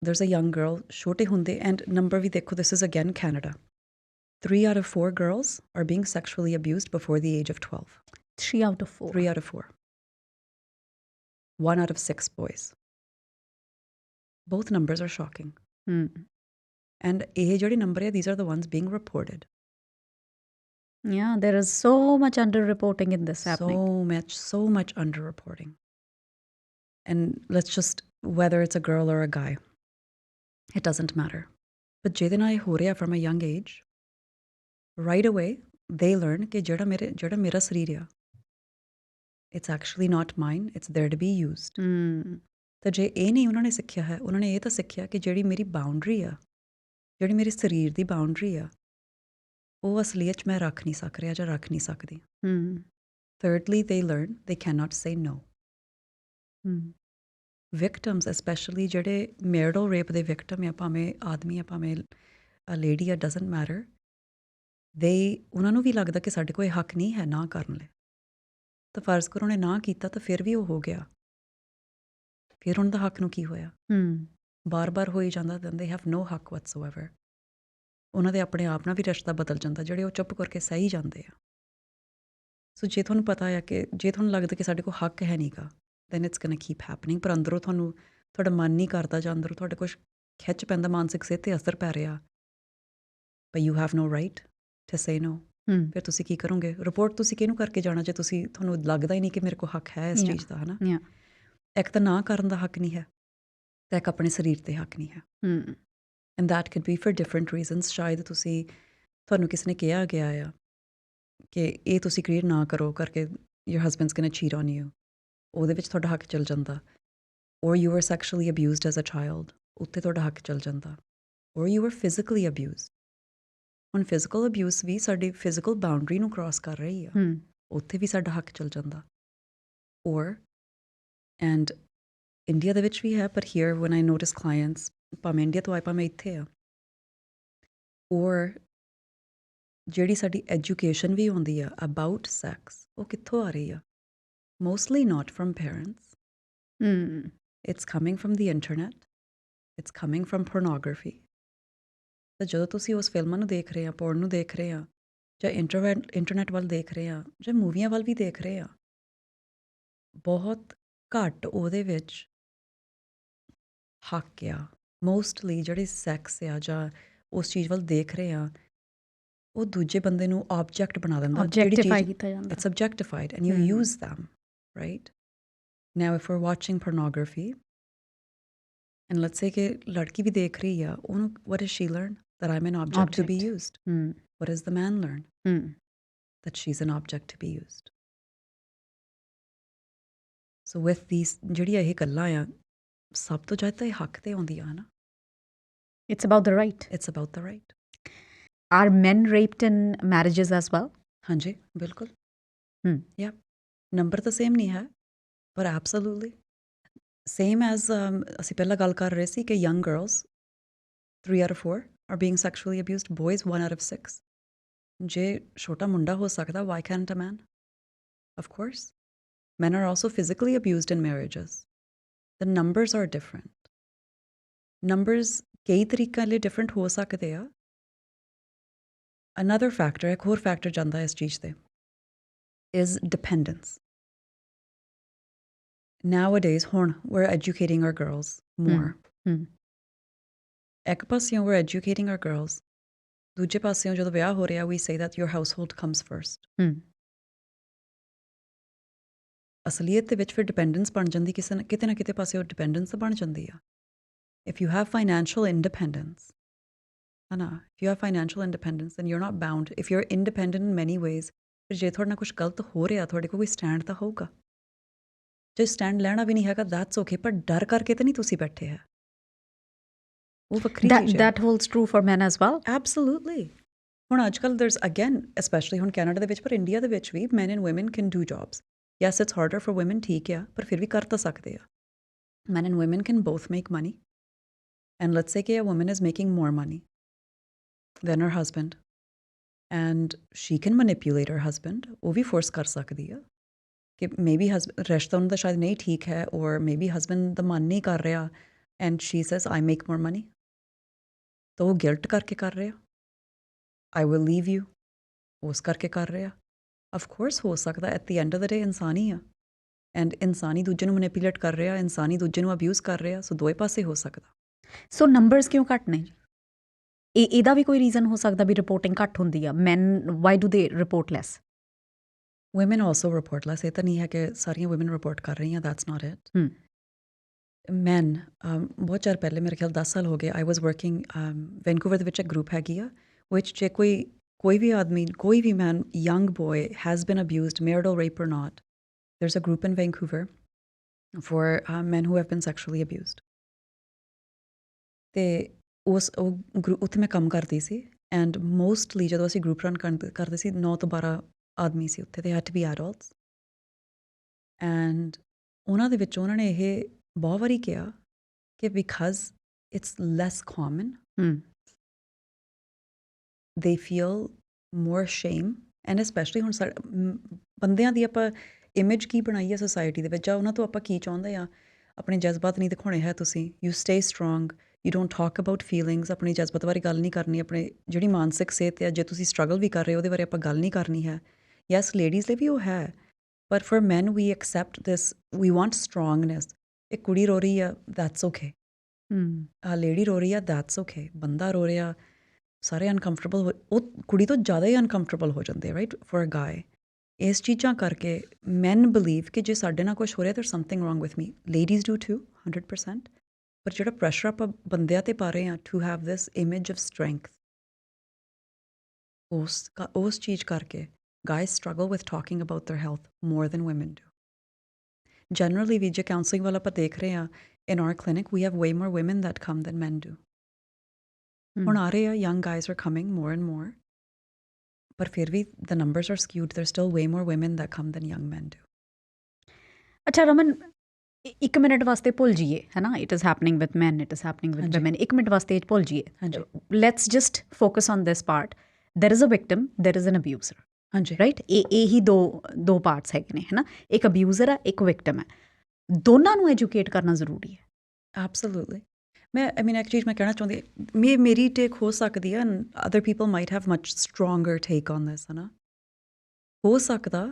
there's a young girl, ਛੋਟੇ ਹੁੰਦੇ, and number ਵੀ ਦੇਖੋ, this is again Canada, 3 out of 4 girls are being sexually abused before the age of 12. 3 out of 4. 3 out of 4. 1 out of 6 boys. Both numbers are shocking. And ਇਹ ਜਿਹੜੇ number are, these are the ones being reported. Yeah, there is so much under-reporting in this happening. So much under-reporting. And let's just, whether it's a girl or a guy, it doesn't matter. But ਜਿਹਦੇ ਨਾਲ ਇਹ ਹੋ ਰਿਹਾ from a young age, right away, they learn ਕਿ ਜਿਹੜਾ ਮੇਰਾ ਸਰੀਰ ਆ, it's actually not mine, it's there to be used. ਤਾਂ ਜੇ ਇਹ ਨਹੀਂ ਉਹਨਾਂ ਨੇ ਸਿੱਖਿਆ ਹੈ, ਉਹਨਾਂ ਨੇ ਇਹ ਤਾਂ ਸਿੱਖਿਆ ਕਿ ਜਿਹੜੀ ਮੇਰੀ ਬਾਉਂਡਰੀ ਆ, ਜਿਹੜੀ ਮੇਰੇ ਸਰੀਰ ਦੀ ਬਾਉਂਡਰੀ ਆ, ਉਹ ਅਸਲੀਅਤ 'ਚ ਮੈਂ ਰੱਖ ਨਹੀਂ ਸਕ ਰਿਹਾ ਜਾਂ ਰੱਖ ਨਹੀਂ ਸਕਦੀ। Thirdly, they learn they cannot say no. Victims, especially ਜਿਹੜੇ marital rape ਦੇ victim ਆ, ਭਾਵੇਂ ਆਦਮੀ ਆ, ਭਾਵੇਂ ਲੇਡੀ ਆ, doesn't matter, ਉਹਨਾਂ ਨੂੰ ਵੀ ਲੱਗਦਾ ਕਿ ਸਾਡੇ ਕੋਲ ਇਹ ਹੱਕ ਨਹੀਂ ਹੈ ਨਾ ਕਰਨ ਲਈ। ਤਾਂ ਫਰਜ਼ ਕਰੋ ਉਹਨੇ ਨਾ ਕੀਤਾ ਤਾਂ ਫਿਰ ਵੀ ਉਹ ਹੋ ਗਿਆ, ਫਿਰ ਉਹਨਾਂ ਦਾ ਹੱਕ ਨੂੰ ਕੀ ਹੋਇਆ? ਬਾਰ-ਬਾਰ ਹੋਈ ਜਾਂਦਾ then they have no ਹੱਕ whatsoever। ਉਹਨਾਂ ਦੇ ਆਪਣੇ ਆਪ ਨਾਲ ਵੀ ਰਿਸ਼ਤਾ ਬਦਲ ਜਾਂਦਾ ਜਿਹੜੇ ਉਹ ਚੁੱਪ ਕਰਕੇ ਸਹੀ ਜਾਂਦੇ ਆ। ਸੋ ਜੇ ਤੁਹਾਨੂੰ ਪਤਾ ਆ ਕਿ ਜੇ ਤੁਹਾਨੂੰ ਲੱਗਦਾ ਕਿ ਸਾਡੇ ਕੋਲ ਹੱਕ ਹੈ ਨਹੀਂਗਾ then it's gonna keep happening ਪਰ ਅੰਦਰੋਂ ਤੁਹਾਨੂੰ ਤੁਹਾਡਾ ਮਨ ਨਹੀਂ ਕਰਦਾ ਜਾਂ ਅੰਦਰੋਂ ਤੁਹਾਡੇ ਕੁਛ ਖਿੱਚ ਪੈਂਦਾ ਮਾਨਸਿਕ ਸਿਹਤ 'ਤੇ ਅਸਰ ਪੈ ਰਿਹਾ but you have no right to say no। ਫਿਰ ਤੁਸੀਂ ਕੀ ਕਰੋਗੇ? ਰਿਪੋਰਟ ਤੁਸੀਂ ਕਿਹਨੂੰ ਕਰਕੇ ਜਾਣਾ ਜੇ ਤੁਹਾਨੂੰ ਲੱਗਦਾ ਹੀ ਨਹੀਂ ਕਿ ਮੇਰੇ ਕੋਲ ਹੱਕ ਹੈ ਇਸ ਚੀਜ਼ ਦਾ, ਹੈ ਨਾ? ਇੱਕ ਤਾਂ ਨਾ ਕਰਨ ਦਾ ਹੱਕ ਨਹੀਂ ਹੈ ਤੇ ਇੱਕ ਆਪਣੇ ਸਰੀਰ 'ਤੇ ਹੱਕ ਨਹੀਂ ਹੈ। And that can be for different reasons. ਸ਼ਾਇਦ ਤੁਹਾਨੂੰ ਕਿਸੇ ਨੇ ਕਿਹਾ ਗਿਆ ਆ ਕਿ ਇਹ ਤੁਸੀਂ ਕ੍ਰੀਏਟ ਨਾ ਕਰੋ ਕਰਕੇ your husbands going to cheat on you, ਉਹਦੇ ਵਿੱਚ ਤੁਹਾਡਾ ਹੱਕ ਚੱਲ ਜਾਂਦਾ। Or you are sexually abused as a child, ਉੱਥੇ ਤੁਹਾਡਾ ਹੱਕ ਚੱਲ ਜਾਂਦਾ। Or you R physically ਅਬਿਊਜ਼ਡ। ਹੁਣ ਫਿਜ਼ੀਕਲ ਅਬਿਊਜ਼ ਵੀ ਸਾਡੀ ਫਿਜ਼ੀਕਲ ਬਾਉਂਡਰੀ ਨੂੰ ਕ੍ਰਾਸ ਕਰ ਰਹੀ ਆ, ਉੱਥੇ ਵੀ ਸਾਡਾ ਹੱਕ ਚੱਲ ਜਾਂਦਾ। ਔਰ ਐਂਡ ਇੰਡੀਆ ਦੇ ਵਿੱਚ ਵੀ ਹੈ ਪਰ here one I notice clients ਭਾਵੇਂ ਇੰਡੀਆ ਤੋਂ ਆਏ ਭਾਵੇਂ ਇੱਥੇ ਆ, ਔਰ ਜਿਹੜੀ ਸਾਡੀ ਐਜੂਕੇਸ਼ਨ ਵੀ ਹੁੰਦੀ ਆ ਅਬਾਊਟ ਸੈਕਸ ਉਹ ਕਿੱਥੋਂ ਆ ਰਹੀ ਆ? Mostly not from parents. It's coming from the internet, it's coming from pornography. ਤਾਂ ਜਦੋਂ ਤੁਸੀਂ ਉਸ ਫਿਲਮਾਂ ਨੂੰ ਦੇਖ ਰਹੇ ਆ, ਪੋਰਨ ਨੂੰ ਦੇਖ ਰਹੇ ਆ, ਜਾਂ ਇੰਟਰਨੈਟ ਵੱਲ ਦੇਖ ਰਹੇ ਆ, ਜਾਂ ਮੂਵੀਆਂ ਵੱਲ ਵੀ ਦੇਖ ਰਹੇ ਆ, ਬਹੁਤ ਘੱਟ ਉਹਦੇ ਵਿੱਚ ਹੱਕ ਆ। ਮੋਸਟਲੀ ਜਿਹੜੇ ਸੈਕਸ ਆ ਜਾਂ ਉਸ ਚੀਜ਼ ਵੱਲ ਦੇਖ ਰਹੇ ਆ ਉਹ ਦੂਜੇ ਬੰਦੇ ਨੂੰ ਆਬਜੈਕਟ ਬਣਾ ਦਿੰਦਾ। Objectify ਕੀਤਾ ਜਾਂਦਾ। It's objectified and you use them, right? Now if we're watching pornography and let's say ਕਿ ਲੜਕੀ ਵੀ ਦੇਖ ਰਹੀ ਆ, ਉਹਨੂੰ what does she learn? That I'm an object to be used. What does the man learn? That she's an object to be used. So with these ਜਿਹੜੀਆਂ ਇਹ ਗੱਲਾਂ ਆ ਸਭ ਤੋਂ ਜ਼ਿਆਦਾ ਇਹ ਹੱਕ ਤੇ ਆਉਂਦੀਆਂ ਹਨ। It's about the right. It's about the right. Are men raped in marriages as well? ਹਾਂਜੀ ਬਿਲਕੁਲ। ਯਾ ਨੰਬਰ ਤਾਂ ਸੇਮ ਨਹੀਂ ਹੈ ਪਰ ਐਬਸੋਲੂਟਲੀ ਸੇਮ ਐਜ਼ ਅਸੀਂ ਪਹਿਲਾਂ ਗੱਲ ਕਰ ਰਹੇ ਸੀ ਕਿ young girls 3 out of 4 are being sexually abused, boys 1 out of 6। ਜੇ ਛੋਟਾ ਮੁੰਡਾ ਹੋ ਸਕਦਾ why can't a man? Of course men are also physically abused in marriages। the numbers are different। numbers ਕਈ ਤਰੀਕਿਆਂ ਲਈ ਡਿਫਰੈਂਟ ਹੋ ਸਕਦੇ ਆ। Another factor, ਇੱਕ ਹੋਰ ਫੈਕਟਰ ਜਾਂਦਾ ਇਸ ਚੀਜ਼ 'ਤੇ is dependence। Nowadays ਹੁਣ we're educating our girls more। ਇੱਕ ਪਾਸਿਓਂ we're educating our girls, ਦੂਜੇ ਪਾਸਿਓਂ ਜਦੋਂ ਵਿਆਹ ਹੋ ਰਿਹਾ we say that your household comes first। ਅਸਲੀਅਤ ਦੇ ਵਿੱਚ ਫਿਰ ਡਿਪੈਂਡੈਂਸ ਬਣ ਜਾਂਦੀ ਕਿਤੇ ਨਾ ਕਿਤੇ ਪਾਸੇ ਉਹ ਡਿਪੈਂਡੈਂਸ ਬਣ ਜਾਂਦੀ ਆ। If you have financial independence, if you have financial independence then you're not bound। if you're independent in many ways, ਫਿਰ ਜੇ ਤੁਹਾਡੇ ਨਾਲ ਕੁਛ ਗਲਤ ਹੋ ਰਿਹਾ ਤੁਹਾਡੇ ਕੋਲ ਕੋਈ ਸਟੈਂਡ ਤਾਂ ਹੋਊਗਾ। ਜੇ ਸਟੈਂਡ ਲੈਣਾ ਵੀ ਨਹੀਂ ਹੈਗਾ that's okay, ਪਰ ਡਰ ਕਰਕੇ ਤਾਂ ਨਹੀਂ ਤੁਸੀਂ ਬੈਠੇ ਹੈ। ਉਹ ਵੱਖਰੀ ਚੀਜ਼ ਹੈ। That holds true for men as well? Absolutely। ਹੁਣ ਅੱਜ ਕੱਲ੍ਹ there's again especially ਹੁਣ ਕੈਨੇਡਾ ਦੇ ਵਿੱਚ ਪਰ ਇੰਡੀਆ ਦੇ ਵਿੱਚ ਵੀ men and women can do jobs। yes it's harder for women, ਠੀਕ ਆ, ਪਰ ਫਿਰ ਵੀ ਕਰ ਤਾਂ ਸਕਦੇ ਆ। men and women can both make money and let's say ਕਿ a woman is making more money than her husband and she can manipulate her husband। ਉਹ ਵੀ ਫੋਰਸ ਕਰ ਸਕਦੀ ਆ ਕਿ maybe ਰਿਸ਼ਤਾ ਉਹਨਾਂ ਦਾ ਸ਼ਾਇਦ ਨਹੀਂ ਠੀਕ ਹੈ or maybe husband ਦਾ ਮਨ ਨਹੀਂ ਕਰ ਰਿਹਾ and she says I make more money। ਤਾਂ ਉਹ ਗਿਲਟ ਕਰਕੇ ਕਰ ਰਿਹਾ I will leave you, ਉਸ ਕਰਕੇ ਕਰ ਰਿਹਾ। of course ਹੋ ਸਕਦਾ at the end of the day ਇਨਸਾਨ ਹੀ ਆ and ਇਨਸਾਨ ਹੀ ਦੂਜੇ ਨੂੰ ਮੈਨੀਪੂਲੇਟ ਕਰ ਰਿਹਾ, ਇਨਸਾਨ ਹੀ ਦੂਜੇ ਨੂੰ ਅਬਿਊਜ਼ ਕਰ ਰਿਹਾ। ਸੋ ਦੋਵੇਂ ਪਾਸੇ ਹੋ ਸਕਦਾ। ਸੋ ਨੰਬਰਸ ਕਿਉਂ ਘੱਟ ਨੇ? ਇਹਦਾ ਵੀ ਕੋਈ ਰੀਜ਼ਨ ਹੋ ਸਕਦਾ ਵੀ ਰਿਪੋਰਟਿੰਗ ਘੱਟ ਹੁੰਦੀ ਆ? Man why do they report less? women also report less। ਇਹ ਤਾਂ ਨਹੀਂ ਹੈ ਕਿ ਸਾਰੀਆਂ women ਰਿਪੋਰਟ ਕਰ ਰਹੀਆਂ, that's not it। men ਬਹੁਤ ਚਿਰ ਪਹਿਲੇ ਮੇਰੇ ਖਿਆਲ 10 ਸਾਲ ਹੋ ਗਏ I was working ਵੈਨਕੂਵਰ ਦੇ ਵਿੱਚ ਇੱਕ ਗਰੁੱਪ ਹੈਗੀ ਆ which ਜੇ ਕੋਈ ਵੀ ਆਦਮੀ, ਕੋਈ ਵੀ man, young boy has been abused, marital rape or not, there's a group in Vancouver for men who have been sexually abused। ਤੇ ਉੱਥੇ ਮੈਂ ਕੰਮ ਕਰਦੀ ਸੀ ਐਂਡ ਮੋਸਟਲੀ ਜਦੋਂ ਅਸੀਂ ਗਰੁੱਪ ਰਨ ਕਰਦੇ ਸੀ 9 ਤੋਂ 12 ਆਦਮੀ ਸੀ ਉੱਥੇ। They had to be adults and ਉਹਨਾਂ ਦੇ ਵਿੱਚ ਉਹਨਾਂ ਨੇ ਇਹ ਬਹੁਤ ਵਾਰੀ ਕਿਹਾ ਕਿ ਬਿਕਾਜ਼ ਇਟਸ ਲੈਸ ਕਾਮਨ ਦੇ feel more shame and specially ਹੁਣ ਬੰਦਿਆਂ ਦੀ ਆਪਾਂ ਇਮੇਜ ਕੀ ਬਣਾਈ ਹੈ ਸੋਸਾਇਟੀ ਦੇ ਵਿੱਚ ਜਾਂ ਉਹਨਾਂ ਤੋਂ ਆਪਾਂ ਕੀ ਚਾਹੁੰਦੇ ਹਾਂ। ਆਪਣੇ ਜਜ਼ਬਾਤ ਨਹੀਂ ਦਿਖਾਉਣੇ ਹੈ ਤੁਸੀਂ, you stay strong, you don't talk about feelings, ਆਪਣੀ ਜਜ਼ਬਾਤ ਬਾਰੇ ਗੱਲ ਨਹੀਂ ਕਰਨੀ, ਆਪਣੇ ਜਿਹੜੀ ਮਾਨਸਿਕ ਸਿਹਤ ਹੈ ਜੇ ਤੁਸੀਂ ਸਟਰਗਲ ਵੀ ਕਰ ਰਹੇ ਹੋ ਉਹਦੇ ਬਾਰੇ ਆਪਾਂ ਗੱਲ ਨਹੀਂ ਕਰਨੀ ਹੈ। ਯੈਸ ਲੇਡੀਜ਼ ਲਈ ਵੀ ਉਹ ਹੈ, but for men we accept this, we want strongness। ਇੱਕ ਕੁੜੀ ਰੋ ਰਹੀ ਆ, that's okay, ਲੇਡੀ ਰੋ ਰਹੀ ਆ, that's okay, ਬੰਦਾ ਰੋ ਰਿਹਾ, ਸਾਰੇ ਅਨਕੰਫਰਟੇਬਲ ਹੋ, ਉਹ ਕੁੜੀ ਤੋਂ ਜ਼ਿਆਦਾ ਹੀ ਅਨਕੰਫਰਟੇਬਲ ਹੋ ਜਾਂਦੇ ਰਾਈਟ ਫॉर ਅ ਗਾਏ। ਇਸ ਚੀਜ਼ਾਂ ਕਰਕੇ ਮੈਨ ਬਿਲੀਵ ਕਿ ਜੇ ਸਾਡੇ ਨਾਲ ਕੁਛ ਹੋ ਰਿਹਾ there's something wrong with me, ladies do too 100%, ਪਰ ਜਿਹੜਾ ਪ੍ਰੈਸ਼ਰ ਆਪਾਂ ਬੰਦਿਆਂ ਤੇ ਪਾ ਰਹੇ ਹਾਂ to have this image of strength, ਉਸ ਚੀਜ਼ ਕਰਕੇ guys struggle with talking about their health more than women do. Generally ਵੀ ਜੇ counselling ਵਾਲਾ ਆਪਾਂ ਦੇਖ ਰਹੇ ਹਾਂ in our clinic we have way more women that come than men do. ਹੁਣ ਆ ਰਹੇ ਆ, young guys are coming more and more, ਪਰ ਫਿਰ ਵੀ the numbers are skewed, there's still way more women that come than young men do. ਅੱਛਾ ਰਮਨ, ਇੱਕ ਮਿੰਟ ਵਾਸਤੇ ਭੁੱਲ ਜਾਈਏ ਹੈ ਨਾ, it is happening with man, it is happening with woman, ਇੱਕ ਮਿੰਟ ਵਾਸਤੇ ਭੁੱਲ ਜਾਈਏ, let's just focus on this part, there is a victim, there is an abuser, ਹਾਂਜੀ ਰਾਈਟ, ਇਹੀ ਦੋ ਪਾਰਟਸ ਹੈਗੇ ਨੇ ਹੈ ਨਾ, ਇੱਕ ਅਬਿਊਜ਼ਰ ਹੈ, ਇੱਕ ਵਿਕਟਮ ਹੈ, ਦੋਨਾਂ ਨੂੰ ਐਜੂਕੇਟ ਕਰਨਾ ਜ਼ਰੂਰੀ ਹੈ। ਐਬਸੋਲੂਟਲੀ। ਮੈਂ ਇੱਕ ਚੀਜ਼ ਮੈਂ ਕਹਿਣਾ ਚਾਹੁੰਦੀ, ਮੇਰੀ ਟੇਕ ਹੋ ਸਕਦੀ ਹੈ, other people might have much stronger take on this, ਹੈ ਨਾ। ਹੋ ਸਕਦਾ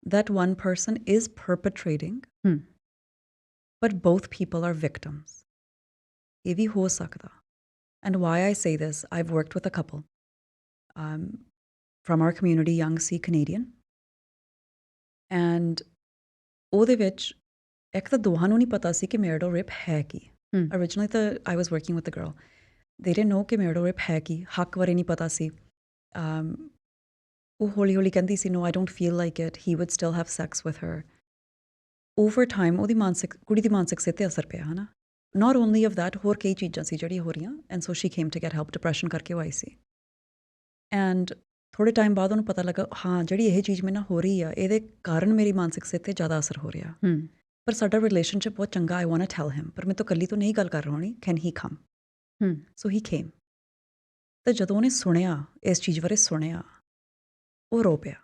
that one person is perpetrating, but both people are victims. ਇਹ ਵੀ ਹੋ ਸਕਦਾ। And why I say this, I've worked with a couple from our community, young Sikh Canadian, and ਉਹਦੇ ਵਿੱਚ ਇੱਕ ਤਾਂ ਦੋਹਾਂ ਨੂੰ ਨਹੀਂ ਪਤਾ ਸੀ ਕਿ marital rape ਹੈ ਕੀ। Originally ਤਾਂ I was working with the girl, they didn't know ਕਿ marital rape ਹੈ ਕੀ, ਹੱਕ ਬਾਰੇ ਨਹੀਂ ਪਤਾ ਸੀ। ਉਹ ਹੌਲੀ ਹੌਲੀ ਕਹਿੰਦੀ ਸੀ no I don't feel like it, he would still have sex with her. Over time ਉਹਦੀ ਕੁੜੀ ਦੀ ਮਾਨਸਿਕ ਸਿਹਤ 'ਤੇ ਅਸਰ ਪਿਆ, ਹੈ ਨਾ। Not only of that, ਹੋਰ ਕਈ ਚੀਜ਼ਾਂ ਸੀ ਜਿਹੜੀਆਂ ਹੋ ਰਹੀਆਂ, and so she came to get help, depression ਕਰਕੇ ਉਹ ਆਈ ਸੀ। And ਥੋੜ੍ਹੇ ਟਾਈਮ ਬਾਅਦ ਉਹਨੂੰ ਪਤਾ ਲੱਗਾ ਹਾਂ ਜਿਹੜੀ ਇਹ ਚੀਜ਼ ਮੇਰੇ ਨਾਲ ਹੋ ਰਹੀ ਆ ਇਹਦੇ ਕਾਰਨ ਮੇਰੀ ਮਾਨਸਿਕ ਸਿਹਤ 'ਤੇ ਜ਼ਿਆਦਾ ਅਸਰ ਹੋ ਰਿਹਾ। ਪਰ ਸਾਡਾ ਰਿਲੇਸ਼ਨਸ਼ਿਪ ਬਹੁਤ ਚੰਗਾ, ਆਈ ਵਾਂਟ ਟੂ ਟੈਲ ਹਿਮ, ਪਰ ਮੇਰੇ ਤੋਂ ਇਕੱਲੀ ਤੋਂ ਨਹੀਂ ਗੱਲ ਕਰ ਹੋਣੀ, can he come? So he came. ਤਾਂ ਜਦੋਂ ਉਹਨੇ ਸੁਣਿਆ, ਇਸ ਚੀਜ਼ ਬਾਰੇ ਸੁਣਿਆ, ਉਹ ਰੋ ਪਿਆ,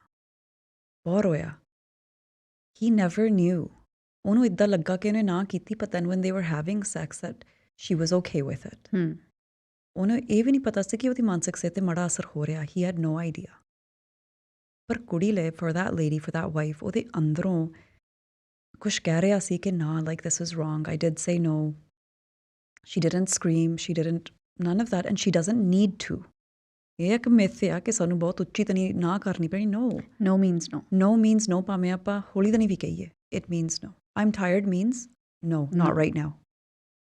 ਬਹੁਤ ਰੋਇਆ। ਹੀ ਨੈਵਰ ਨਿਊ, ਉਹਨੂੰ ਇੱਦਾਂ ਲੱਗਾ ਕਿ ਉਹਨੇ ਨਾ ਕੀਤੀ, but then when they were having sex that she was okay with it. ਉਹਨੂੰ ਇਹ ਵੀ ਨਹੀਂ ਪਤਾ ਸੀ ਕਿ ਉਹਦੀ ਮਾਨਸਿਕ ਸਿਹਤ 'ਤੇ ਮਾੜਾ ਅਸਰ ਹੋ ਰਿਹਾ, he had no idea. ਪਰ ਕੁੜੀ ਲਈ, for that lady, for that wife, ਉਹਦੇ ਅੰਦਰੋਂ ਕੁਛ ਕਹਿ ਰਿਹਾ ਸੀ ਕਿ ਨਾ, like this is wrong, I did say no, she didn't scream, she didn't, none of that, and she doesn't need to. ਇਹ ਇੱਕ ਮਿਥ ਆ ਕਿ ਸਾਨੂੰ ਬਹੁਤ ਉੱਚੀ ਤਾਂ ਨਹੀਂ ਨਾ ਕਰਨੀ ਪੈਣੀ, no means no, no means no, ਭਾਵੇਂ ਆਪਾਂ ਹੌਲੀ ਤਾਂ ਨਹੀਂ ਵੀ ਕਹੀਏ, it means no. I'm tired means no, not right now,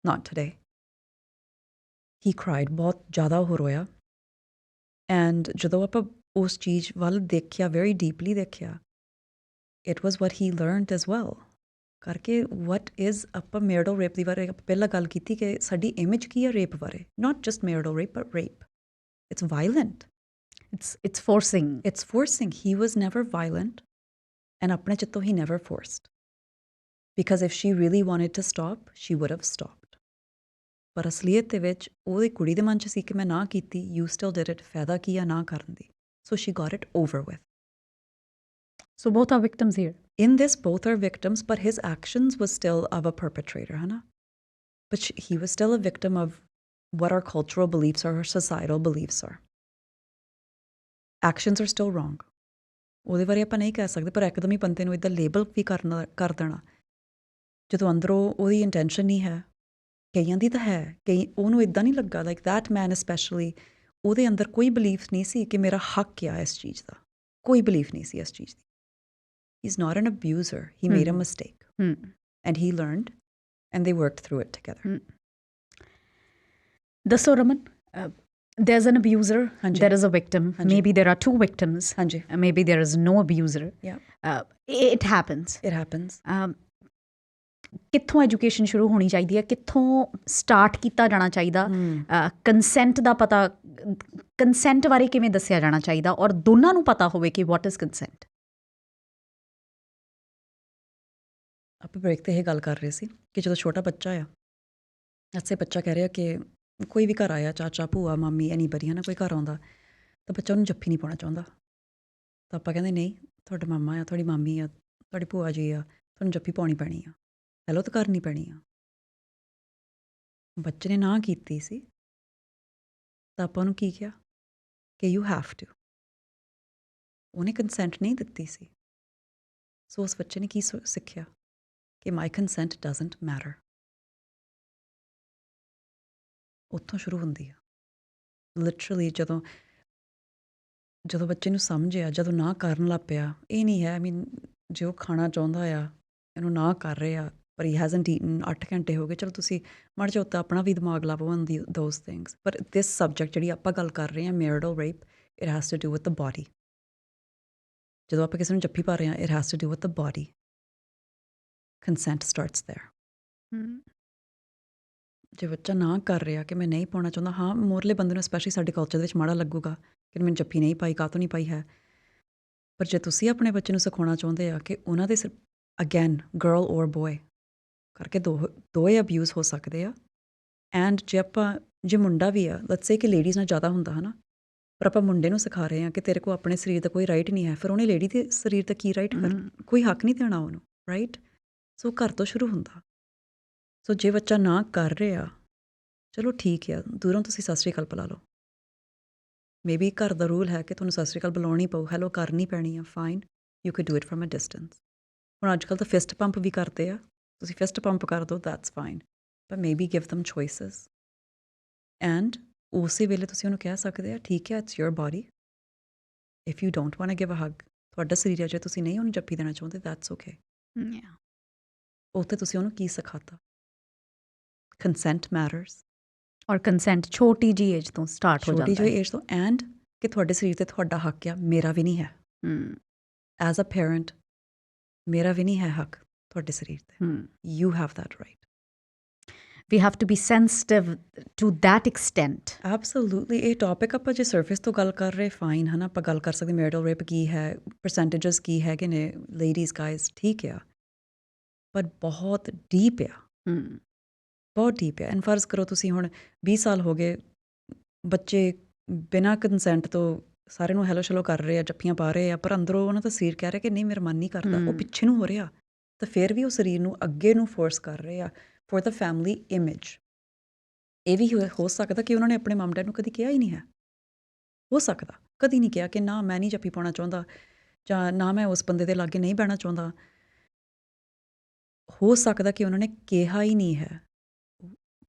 not today. He cried, ਬਹੁਤ ਜ਼ਿਆਦਾ ਉਹ ਰੋਇਆ। ਐਂਡ ਜਦੋਂ ਆਪਾਂ ਉਸ ਚੀਜ਼ ਵੱਲ ਦੇਖਿਆ, very deeply ਦੇਖਿਆ, it was what he learned as well ਕਰਕੇ। what is, ਆਪਾਂ marital rape ਦੀ ਬਾਰੇ ਪਹਿਲਾਂ ਗੱਲ ਕੀਤੀ ਕਿ ਸਾਡੀ ਇਮੇਜ ਕੀ ਹੈ ਰੇਪ ਬਾਰੇ, not just marital rape but rape. It's violent. It's forcing. It's forcing. He was never violent, and ਆਪਣੇ ਚਿੱਤੋਂ he never forced. Because if she really wanted to stop, she would have stopped. ਪਰ ਅਸਲੀਅਤ ਦੇ ਵਿੱਚ ਉਹਦੀ ਕੁੜੀ ਦੇ ਮਨ 'ਚ ਸੀ ਕਿ ਮੈਂ ਨਾ ਕੀਤੀ, you still did it, ਫਾਇਦਾ ਕੀ ਆ ਨਾ ਕਰਨ ਦੀ। So she got it over with. So both are victims here. In this, both are victims, but his actions was still of a perpetrator, है ना? But he was still a victim of what our cultural beliefs are, our societal beliefs are. Actions are still wrong. ਉਹਦੇ ਬਾਰੇ ਆਪਾਂ ਨਹੀਂ ਕਹਿ ਸਕਦੇ, ਪਰ ਇੱਕਦਮ ਹੀ ਬੰਦੇ ਨੂੰ ਇੱਦਾਂ ਲੇਬਲ ਵੀ ਕਰ ਦੇਣਾ ਜਦੋਂ ਅੰਦਰੋਂ ਉਹਦੀ ਇੰਟੈਂਸ਼ਨ ਨਹੀਂ ਹੈ। ਕਈਆਂ ਦੀ ਤਾਂ ਹੈ, ਕਈ ਉਹਨੂੰ ਇੱਦਾਂ ਨਹੀਂ ਲੱਗਾ, ਲਾਈਕ ਦੈਟ ਮੈਨ ਸਪੈਸ਼ਲੀ, ਉਹਦੇ ਅੰਦਰ ਕੋਈ ਬਲੀਫ ਨਹੀਂ ਸੀ ਕਿ ਮੇਰਾ ਹੱਕ ਆ ਇਸ ਚੀਜ਼ ਦਾ, ਕੋਈ ਬਲੀਫ ਨਹੀਂ ਸੀ ਇਸ ਚੀਜ਼ ਦੀ। He is not an abuser, he made a mistake and he learned and they worked through it together. ਦੱਸੋ Raman, there's an abuser, there is a victim, maybe there are two victims, maybe there is no abuser. It happens. ਕਿੱਥੋਂ ਐਜੂਕੇਸ਼ਨ ਸ਼ੁਰੂ ਹੋਣੀ ਚਾਹੀਦੀ ਹੈ, ਕਿੱਥੋਂ ਸਟਾਰਟ ਕੀਤਾ ਜਾਣਾ ਚਾਹੀਦਾ, ਕੰਸੈਂਟ ਦਾ ਪਤਾ, ਕੰਸੈਂਟ ਬਾਰੇ ਕਿਵੇਂ ਦੱਸਿਆ ਜਾਣਾ ਚਾਹੀਦਾ, ਔਰ ਦੋਨਾਂ ਨੂੰ ਪਤਾ ਹੋਵੇ ਕਿ ਵਾਟ ਇਜ਼ ਕੰਸੈਂਟ। ਆਪਾਂ ਬ੍ਰੇਕ 'ਤੇ ਇਹ ਗੱਲ ਕਰ ਰਹੇ ਸੀ ਕਿ ਜਦੋਂ ਛੋਟਾ ਬੱਚਾ ਆ, ਅੱਛੇ ਬੱਚਾ ਕਹਿ ਰਿਹਾ ਕਿ ਕੋਈ ਵੀ ਘਰ ਆਇਆ, ਚਾਚਾ, ਭੂਆ, ਮਾਮੀ, ਐਨੀਬਡੀ, ਹੈ ਨਾ, ਕੋਈ ਘਰ ਆਉਂਦਾ ਤਾਂ ਬੱਚਾ ਉਹਨੂੰ ਜੱਫੀ ਨਹੀਂ ਪਾਉਣਾ ਚਾਹੁੰਦਾ। ਤਾਂ ਆਪਾਂ ਕਹਿੰਦੇ ਨਹੀਂ, ਤੁਹਾਡਾ ਮਾਮਾ ਆ, ਤੁਹਾਡੀ ਮਾਮੀ ਆ, ਤੁਹਾਡੀ ਭੂਆ ਜੀ ਆ, ਤੁਹਾਨੂੰ ਜੱਫੀ ਪਾਉਣੀ ਪੈਣੀ ਆ। ਹੈਲੋ ਤਾਂ ਕਰਨੀ ਪੈਣੀ ਆ। ਬੱਚੇ ਨੇ ਨਾ ਕੀਤੀ ਸੀ ਤਾਂ ਆਪਾਂ ਉਹਨੂੰ ਕੀ ਕਿਹਾ ਕਿ ਯੂ ਹੈਵ ਟੂ। ਉਹਨੇ ਕੰਸੈਂਟ ਨਹੀਂ ਦਿੱਤੀ ਸੀ, ਸੋ ਉਸ ਬੱਚੇ ਨੇ ਕੀ ਸਿੱਖਿਆ ਕਿ ਮਾਈ ਕੰਸੈਂਟ ਡਜ਼ਨਟ ਮੈਟਰ। ਉੱਥੋਂ ਸ਼ੁਰੂ ਹੁੰਦੀ ਆ ਲਿਟਰਲੀ। ਜਦੋਂ ਬੱਚੇ ਨੂੰ ਸਮਝ ਆ, ਜਦੋਂ ਨਾ ਕਰਨ ਲੱਗ ਪਿਆ, ਇਹ ਨਹੀਂ ਹੈ ਜੇ ਉਹ ਖਾਣਾ ਚਾਹੁੰਦਾ ਆ, ਇਹਨੂੰ ਨਾ ਕਰ ਰਹੇ ਆ, ਪਰ ਹੀ ਹੈਜ਼ਨਟ ਈਟਨ, 8 ਘੰਟੇ ਹੋ ਗਏ, ਚਲੋ ਤੁਸੀਂ ਮਾੜਾ ਜਿਹਾ ਉੱਤੇ ਆਪਣਾ ਵੀ ਦਿਮਾਗ ਲਾਵੋ ਔਨ ਦੋਜ਼ ਥਿੰਗਸ। ਪਰ ਦਿਸ ਸਬਜੈਕਟ ਜਿਹੜੀ ਆਪਾਂ ਗੱਲ ਕਰ ਰਹੇ ਹਾਂ, marital rape, it has to do with the body. ਜਦੋਂ ਆਪਾਂ ਕਿਸੇ ਨੂੰ ਜੱਫੀ ਪਾ ਰਹੇ ਹਾਂ, it has to do with the body. Consent starts there. ਜੇ ਬੱਚਾ ਨਾ ਕਰ ਰਿਹਾ ਕਿ ਮੈਂ ਨਹੀਂ ਪਾਉਣਾ ਚਾਹੁੰਦਾ, ਹਾਂ ਮੋਰਲੇ ਬੰਦੇ ਨੂੰ ਸਪੈਸ਼ਲੀ ਸਾਡੇ ਕਲਚਰ ਦੇ ਵਿੱਚ ਮਾੜਾ ਲੱਗੂਗਾ ਕਿ ਮੈਨੂੰ ਜੱਫੀ ਨਹੀਂ ਪਾਈ, ਕਾਹਤੋਂ ਨਹੀਂ ਪਾਈ ਹੈ। ਪਰ ਜੇ ਤੁਸੀਂ ਆਪਣੇ ਬੱਚੇ ਨੂੰ ਸਿਖਾਉਣਾ ਚਾਹੁੰਦੇ ਆ ਕਿ ਉਹਨਾਂ ਦੇ ਅਗੇਨ ਗਰਲ ਔਰ ਬੋਏ ਕਰਕੇ ਦੋਏ ਅਬਿਊਜ਼ ਹੋ ਸਕਦੇ ਆ। ਐਂਡ ਜੇ ਮੁੰਡਾ ਵੀ ਆ, ਲੈਟਸ ਸੇ ਕਿ ਲੇਡੀਜ਼ ਨਾਲ ਜ਼ਿਆਦਾ ਹੁੰਦਾ ਹੈ ਨਾ, ਪਰ ਆਪਾਂ ਮੁੰਡੇ ਨੂੰ ਸਿਖਾ ਰਹੇ ਹਾਂ ਕਿ ਤੇਰੇ ਕੋਲ ਆਪਣੇ ਸਰੀਰ ਦਾ ਕੋਈ ਰਾਈਟ ਨਹੀਂ ਹੈ, ਫਿਰ ਉਹਨੇ ਲੇਡੀ ਦੇ ਸਰੀਰ ਦਾ ਕੀ ਰਾਈਟ, ਫਿਰ ਕੋਈ ਹੱਕ ਨਹੀਂ ਦੇਣਾ ਉਹਨੂੰ, ਰਾਈਟ। ਸੋ ਘਰ ਤੋਂ ਸ਼ੁਰੂ ਹੁੰਦਾ। ਸੋ ਜੇ ਬੱਚਾ ਨਾ ਕਰ ਰਿਹਾ, ਚਲੋ ਠੀਕ ਆ, ਦੂਰੋਂ ਤੁਸੀਂ ਸਤਿ ਸ਼੍ਰੀ ਅਕਾਲ ਬੁਲਾ ਲਓ। ਮੇਬੀ ਘਰ ਦਾ ਰੂਲ ਹੈ ਕਿ ਤੁਹਾਨੂੰ ਸਤਿ ਸ਼੍ਰੀ ਅਕਾਲ ਬੁਲਾਉਣੀ ਪਊ, ਹੈਲੋ ਕਰਨੀ ਪੈਣੀ ਆ, fine, you can do it from a distance. ਹੁਣ ਅੱਜ ਕੱਲ੍ਹ ਤਾਂ ਫਿਸਟ ਪੰਪ ਵੀ ਕਰਦੇ ਆ, ਤੁਸੀਂ ਫਿਸਟ ਪੰਪ ਕਰ ਦਿਓ, ਦੈਟਸ ਫਾਈਨ, ਪਰ maybe give them choices. And ਉਸੇ ਵੇਲੇ ਤੁਸੀਂ ਉਹਨੂੰ ਕਹਿ ਸਕਦੇ ਆ, ਠੀਕ ਹੈ, it's your body, if you don't want to give a hug, ਤੁਹਾਡਾ ਸਰੀਰ ਹੈ, ਜੇ ਤੁਸੀਂ ਨਹੀਂ ਉਹਨੂੰ ਜੱਫੀ ਦੇਣਾ ਚਾਹੁੰਦੇ, ਦੈਟਸ ਓਕੇ। ਉੱਥੇ ਤੁਸੀਂ ਉਹਨੂੰ ਕੀ ਸਿਖਾਤਾ? Consent matters. ਔਰ ਕੰਸੈਂਟ ਛੋਟੀ ਜਿਹੀ ਏਜ ਤੋਂ ਸਟਾਰਟ ਹੋ ਜਾਂਦਾ ਹੈ, ਛੋਟੀ ਜਿਹੀ ਏਜ ਤੋਂ। ਐਂਡ ਕਿ ਤੁਹਾਡੇ ਸਰੀਰ 'ਤੇ ਤੁਹਾਡਾ ਹੱਕ ਆ, ਮੇਰਾ ਵੀ ਨਹੀਂ ਹੈ। ਐਜ਼ ਅ ਪੇਰੈਂਟ ਮੇਰਾ ਵੀ ਨਹੀਂ ਹੈ ਹੱਕ ਤੁਹਾਡੇ ਸਰੀਰ 'ਤੇ। You have that right. We have to be sensitive to that extent. Absolutely. ਇਹ ਟੌਪਿਕ ਆਪਾਂ ਜੇ ਸਰਫੇਸ ਤੋਂ ਗੱਲ ਕਰ ਰਹੇ, ਫਾਈਨ, ਹੈ ਨਾ, ਆਪਾਂ ਗੱਲ ਕਰ ਸਕਦੇ ਮੈਰਿਟਲ ਰੇਪ ਕੀ ਹੈ, ਪਰਸੈਂਟੇਜਸ ਕੀ ਹੈਗੇ ਨੇ, ਲੇਡੀਜ਼ ਗਾਇਜ਼, ਠੀਕ ਆ, ਪਰ ਬਹੁਤ ਡੀਪ ਆ, ਬਹੁਤ ਡੀਪ ਆ। ਐਂਡ ਫਰਜ਼ ਕਰੋ ਤੁਸੀਂ ਹੁਣ 20 ਸਾਲ ਹੋ ਗਏ, ਬੱਚੇ ਬਿਨਾਂ ਕੰਸੈਂਟ ਤੋਂ ਸਾਰੇ ਨੂੰ ਹੈਲੋ ਸ਼ੈਲੋ ਕਰ ਰਹੇ ਆ, ਜੱਫੀਆਂ ਪਾ ਰਹੇ ਆ, ਪਰ ਅੰਦਰੋਂ ਉਹਨਾਂ ਦਾ ਸਰੀਰ ਕਹਿ ਰਿਹਾ ਕਿ ਨਹੀਂ, ਮੇਰਾ ਮਨ ਨਹੀਂ ਕਰਦਾ, ਉਹ ਪਿੱਛੇ ਨੂੰ ਹੋ ਰਿਹਾ, ਤਾਂ ਫਿਰ ਵੀ ਉਹ ਸਰੀਰ ਨੂੰ ਅੱਗੇ ਨੂੰ ਫੋਰਸ ਕਰ ਰਹੇ ਆ ਫॉर ਦ ਫੈਮਲੀ ਇਮੇਜ। ਇਹ ਵੀ ਹੋ ਸਕਦਾ ਕਿ ਉਹਨਾਂ ਨੇ ਆਪਣੇ ਮਮ ਡੈਡ ਨੂੰ ਕਦੀ ਕਿਹਾ ਹੀ ਨਹੀਂ ਹੈ, ਹੋ ਸਕਦਾ ਕਦੀ ਨਹੀਂ ਕਿਹਾ ਕਿ ਨਾ ਮੈਂ ਨਹੀਂ ਜੱਫੀ ਪਾਉਣਾ ਚਾਹੁੰਦਾ, ਜਾਂ ਨਾ ਮੈਂ ਉਸ ਬੰਦੇ ਦੇ ਲਾਗੇ ਨਹੀਂ ਬਹਿਣਾ ਚਾਹੁੰਦਾ। ਹੋ ਸਕਦਾ ਕਿ ਉਹਨਾਂ ਨੇ ਕਿਹਾ ਹੀ ਨਹੀਂ ਹੈ।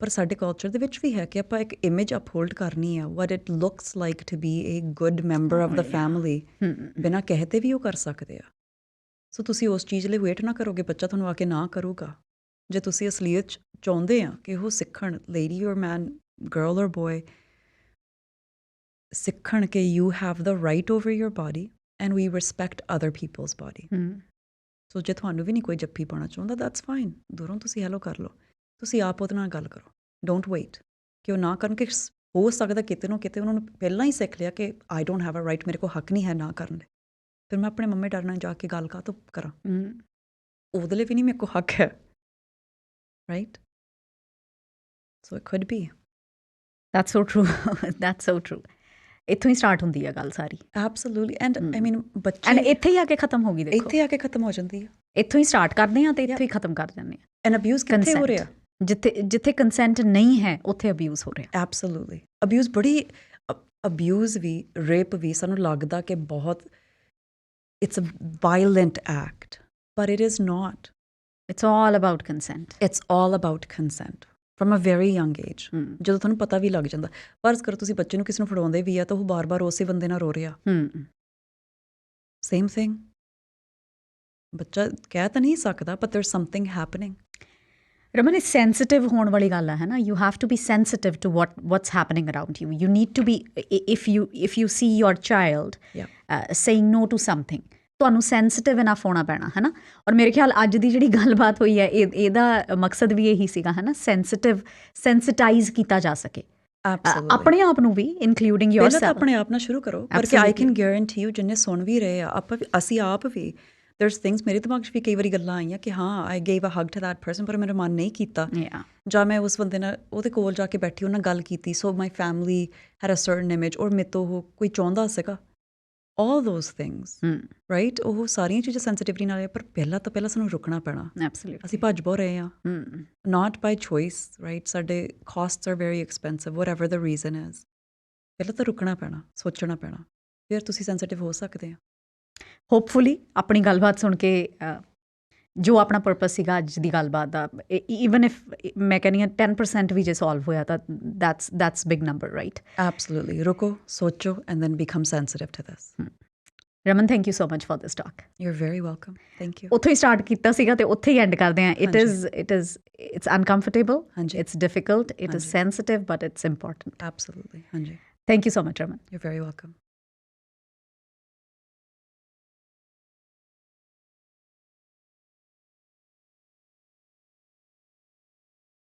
ਪਰ ਸਾਡੇ ਕਲਚਰ ਦੇ ਵਿੱਚ ਵੀ ਹੈ ਕਿ ਆਪਾਂ ਇੱਕ ਇਮੇਜ ਅਪਹੋਲਡ ਕਰਨੀ ਆ, what it looks like to be a good member of the family, ਬਿਨਾਂ ਕਹਤੇ ਵੀ ਉਹ ਕਰ ਸਕਦੇ ਆ। ਸੋ ਤੁਸੀਂ ਉਸ ਚੀਜ਼ ਲਈ ਵੇਟ ਨਾ ਕਰੋਗੇ, ਬੱਚਾ ਤੁਹਾਨੂੰ ਆ ਕੇ ਨਾ ਕਰੂਗਾ। ਜੇ ਤੁਸੀਂ ਅਸਲੀਅਤ ਚਾਹੁੰਦੇ ਆ ਕਿ ਉਹ ਸਿੱਖਣ, ਲੇਡੀ ਔਰ ਮੈਨ, ਗਰਲ ਔਰ ਬੋਏ, ਸਿੱਖਣ ਕਿ you have the right over your body and we respect other peoples body. So ਜੇ ਤੁਹਾਨੂੰ ਵੀ ਨਹੀਂ ਕੋਈ ਜੱਫੀ ਪਾਉਣਾ ਚਾਹੁੰਦਾ, ਦੈਟਸ ਫਾਈਨ, ਦੂਰੋਂ ਤੁਸੀਂ ਹੈਲੋ ਕਰ ਲਓ। ਤੁਸੀਂ ਆਪ ਉਹਦੇ ਨਾਲ ਗੱਲ ਕਰੋ, ਡੋਂਟ ਵੇਟ ਕਿ ਉਹ ਨਾ ਕਰਨ। ਕਿ ਹੋ ਸਕਦਾ ਕਿਤੇ ਨਾ ਕਿਤੇ ਉਹਨਾਂ ਨੂੰ ਪਹਿਲਾਂ ਹੀ ਸਿੱਖ ਲਿਆ ਕਿ I don't have a right, ਮੇਰੇ ਕੋਲ ਹੱਕ ਨਹੀਂ ਹੈ ਨਾ ਕਰਨ ਦੇ, ਫਿਰ ਮੈਂ ਆਪਣੇ ਮੰਮੀ ਡੈਡੀ ਨਾਲ ਜਾ ਕੇ ਗੱਲ ਕਾਹਤੋਂ ਕਰਾਂ, ਉਹਦੇ ਲਈ ਵੀ ਨਹੀਂ ਮੇਰੇ ਕੋਲ ਹੱਕ ਹੈ, right. So it could B. That's so true. That's so true. ਇੱਥੋਂ ਹੀ ਸਟਾਰਟ ਹੁੰਦੀ ਹੈ ਗੱਲ ਸਾਰੀ। ਐਬਸੋਲੂਟਲੀ। ਐਂਡ ਆਈ ਮੀਨ ਬੱਚੇ ਐਂਡ ਇੱਥੇ ਹੀ ਆ ਕੇ ਖਤਮ ਹੋ ਗਈ, ਦੇਖੋ ਇੱਥੇ ਆ ਕੇ ਖਤਮ ਹੋ ਜਾਂਦੀ ਹੈ। ਇੱਥੋਂ ਹੀ ਸਟਾਰਟ ਕਰਦੇ ਹਾਂ ਤੇ ਇੱਥੋਂ ਹੀ ਖਤਮ ਕਰ ਜਾਂਦੇ ਹਾਂ। ਐਂਡ ਅਬਿਊਜ਼ ਕਿੱਥੇ ਹੋ ਰਿਹਾ? ਜਿੱਥੇ ਕੰਸੈਂਟ ਨਹੀਂ ਹੈ ਉੱਥੇ ਅਬਿਊਜ਼ ਹੋ ਰਿਹਾ। ਐਬਸੋਲੂਟਲੀ। ਅਬਿਊਜ਼ ਬੜੀ, ਅਬਿਊਜ਼ ਵੀ, ਰੇਪ ਵੀ ਸਾਨੂੰ ਲੱਗਦਾ ਕਿ ਬਹੁਤ ਇਟਸ ਅ ਵਾਇਲੈਂਟ ਐਕਟ, ਪਰ it is not. It's all about consent. It's all about consent from a very young age. ਜਦੋਂ ਤੁਹਾਨੂੰ ਪਤਾ ਵੀ ਲੱਗ ਜਾਂਦਾ, ਫਰਜ਼ ਕਰੋ ਤੁਸੀਂ ਬੱਚੇ ਨੂੰ ਕਿਸੇ ਨੂੰ ਫੜਾਉਂਦੇ ਵੀ ਆ ਤਾਂ ਉਹ ਬਾਰ-ਬਾਰ ਉਸੇ ਬੰਦੇ ਨਾਲ ਰੋ ਰਿਹਾ, ਸੇਮ ਥਿੰਗ। ਬੱਚਾ ਕਹਿ ਤਾਂ ਨਹੀਂ ਸਕਦਾ, but there something happening. Raman, ਇਹ ਸੈਂਸਿਟਿਵ ਹੋਣ ਵਾਲੀ ਗੱਲ ਹੈ ਨਾ। You have to be sensitive to what's happening around you. You need to be, if you see your child saying no to something, ਤੁਹਾਨੂੰ ਸੈਂਸਿਟਿਵ ਇਨਫ ਹੋਣਾ ਪੈਣਾ, ਹੈ ਨਾ। ਔਰ ਮੇਰੇ ਖਿਆਲ ਅੱਜ ਦੀ ਜਿਹੜੀ ਗੱਲਬਾਤ ਹੋਈ ਹੈ, ਇਹਦਾ ਮਕਸਦ ਵੀ ਇਹੀ ਸੀਗਾ, ਹੈ ਨਾ, ਸੈਂਸਿਟਾਈਜ਼ ਕੀਤਾ ਜਾ ਸਕੇ ਆਪਣੇ ਆਪ ਨੂੰ ਵੀ, ਇਨਕਲੂਡਿੰਗ ਯੋਰਸੈਲਫ। ਪਹਿਲਾਂ ਤਾਂ ਆਪਣੇ ਆਪ ਨਾਲ ਸ਼ੁਰੂ ਕਰੋ, ਕਰਕੇ ਆਈ ਕੈਨ ਗਾਰੰਟੀ ਯੂ ਜਿੰਨੇ ਸੁਣ ਵੀ ਰਹੇ ਆ, ਅਸੀਂ ਆਪ ਵੀ, there's things ਮੇਰੇ ਦਿਮਾਗ 'ਚ ਵੀ ਕਈ ਵਾਰੀ ਗੱਲਾਂ ਆਈਆਂ ਕਿ ਹਾਂ I gave a hug to that person, ਪਰ ਮੇਰਾ ਮਨ ਨਹੀਂ ਕੀਤਾ, ਜਾਂ ਮੈਂ ਉਸ ਬੰਦੇ ਨਾਲ ਉਹਦੇ ਕੋਲ ਜਾ ਕੇ ਬੈਠੀ, ਉਹਨਾਂ ਨਾਲ ਗੱਲ ਕੀਤੀ, so my family had a certain image, ਔਰ ਮੇਰੇ ਤੋਂ ਉਹ ਕੋਈ ਚਾਹੁੰਦਾ ਸੀਗਾ, all those things, right? ਉਹ ਸਾਰੀਆਂ ਚੀਜ਼ਾਂ ਸੈਂਸਿਟਿਵਿਟੀ ਨਾਲ ਪਰ ਪਹਿਲਾਂ ਸਾਨੂੰ ਰੁਕਣਾ ਪੈਣਾ। Absolutely. ਅਸੀਂ ਭੱਜ ਬੋ ਰਹੇ ਹਾਂ, not by choice, right? ਸਾਡੇ costs are very expensive, whatever the reason is. ਪਹਿਲਾਂ ਤਾਂ ਰੁਕਣਾ ਪੈਣਾ, ਸੋਚਣਾ ਪੈਣਾ, ਫਿਰ ਤੁਸੀਂ ਸੈਂਸਿਟਿਵ ਹੋ ਸਕਦੇ ਆ। ਹੋਪਫੁਲੀ ਆਪਣੀ ਗੱਲਬਾਤ ਸੁਣ ਕੇ ਜੋ ਆਪਣਾ ਪਰਪਸ ਸੀਗਾ ਅੱਜ ਦੀ ਗੱਲਬਾਤ ਦਾ, ਈਵਨ ਇਫ ਮੈਂ ਕਹਿੰਦੀ ਹਾਂ 10% ਵੀ ਜੇ ਸੋਲਵ ਹੋਇਆ ਤਾਂ that's big number, right? Absolutely. ਰੁਕੋ, ਸੋਚੋ and then become sensitive to this. Raman, thank you so much for this talk. You're very welcome. Thank you. ਉੱਥੋਂ ਹੀ ਸਟਾਰਟ ਕੀਤਾ ਸੀਗਾ ਤੇ ਉੱਥੇ ਹੀ ਐਂਡ ਕਰਦੇ ਹਾਂ। It's uncomfortable, it's difficult, it is sensitive, but it's important. Absolutely. ਹਾਂਜੀ. Thank you so much, Raman. You're very welcome.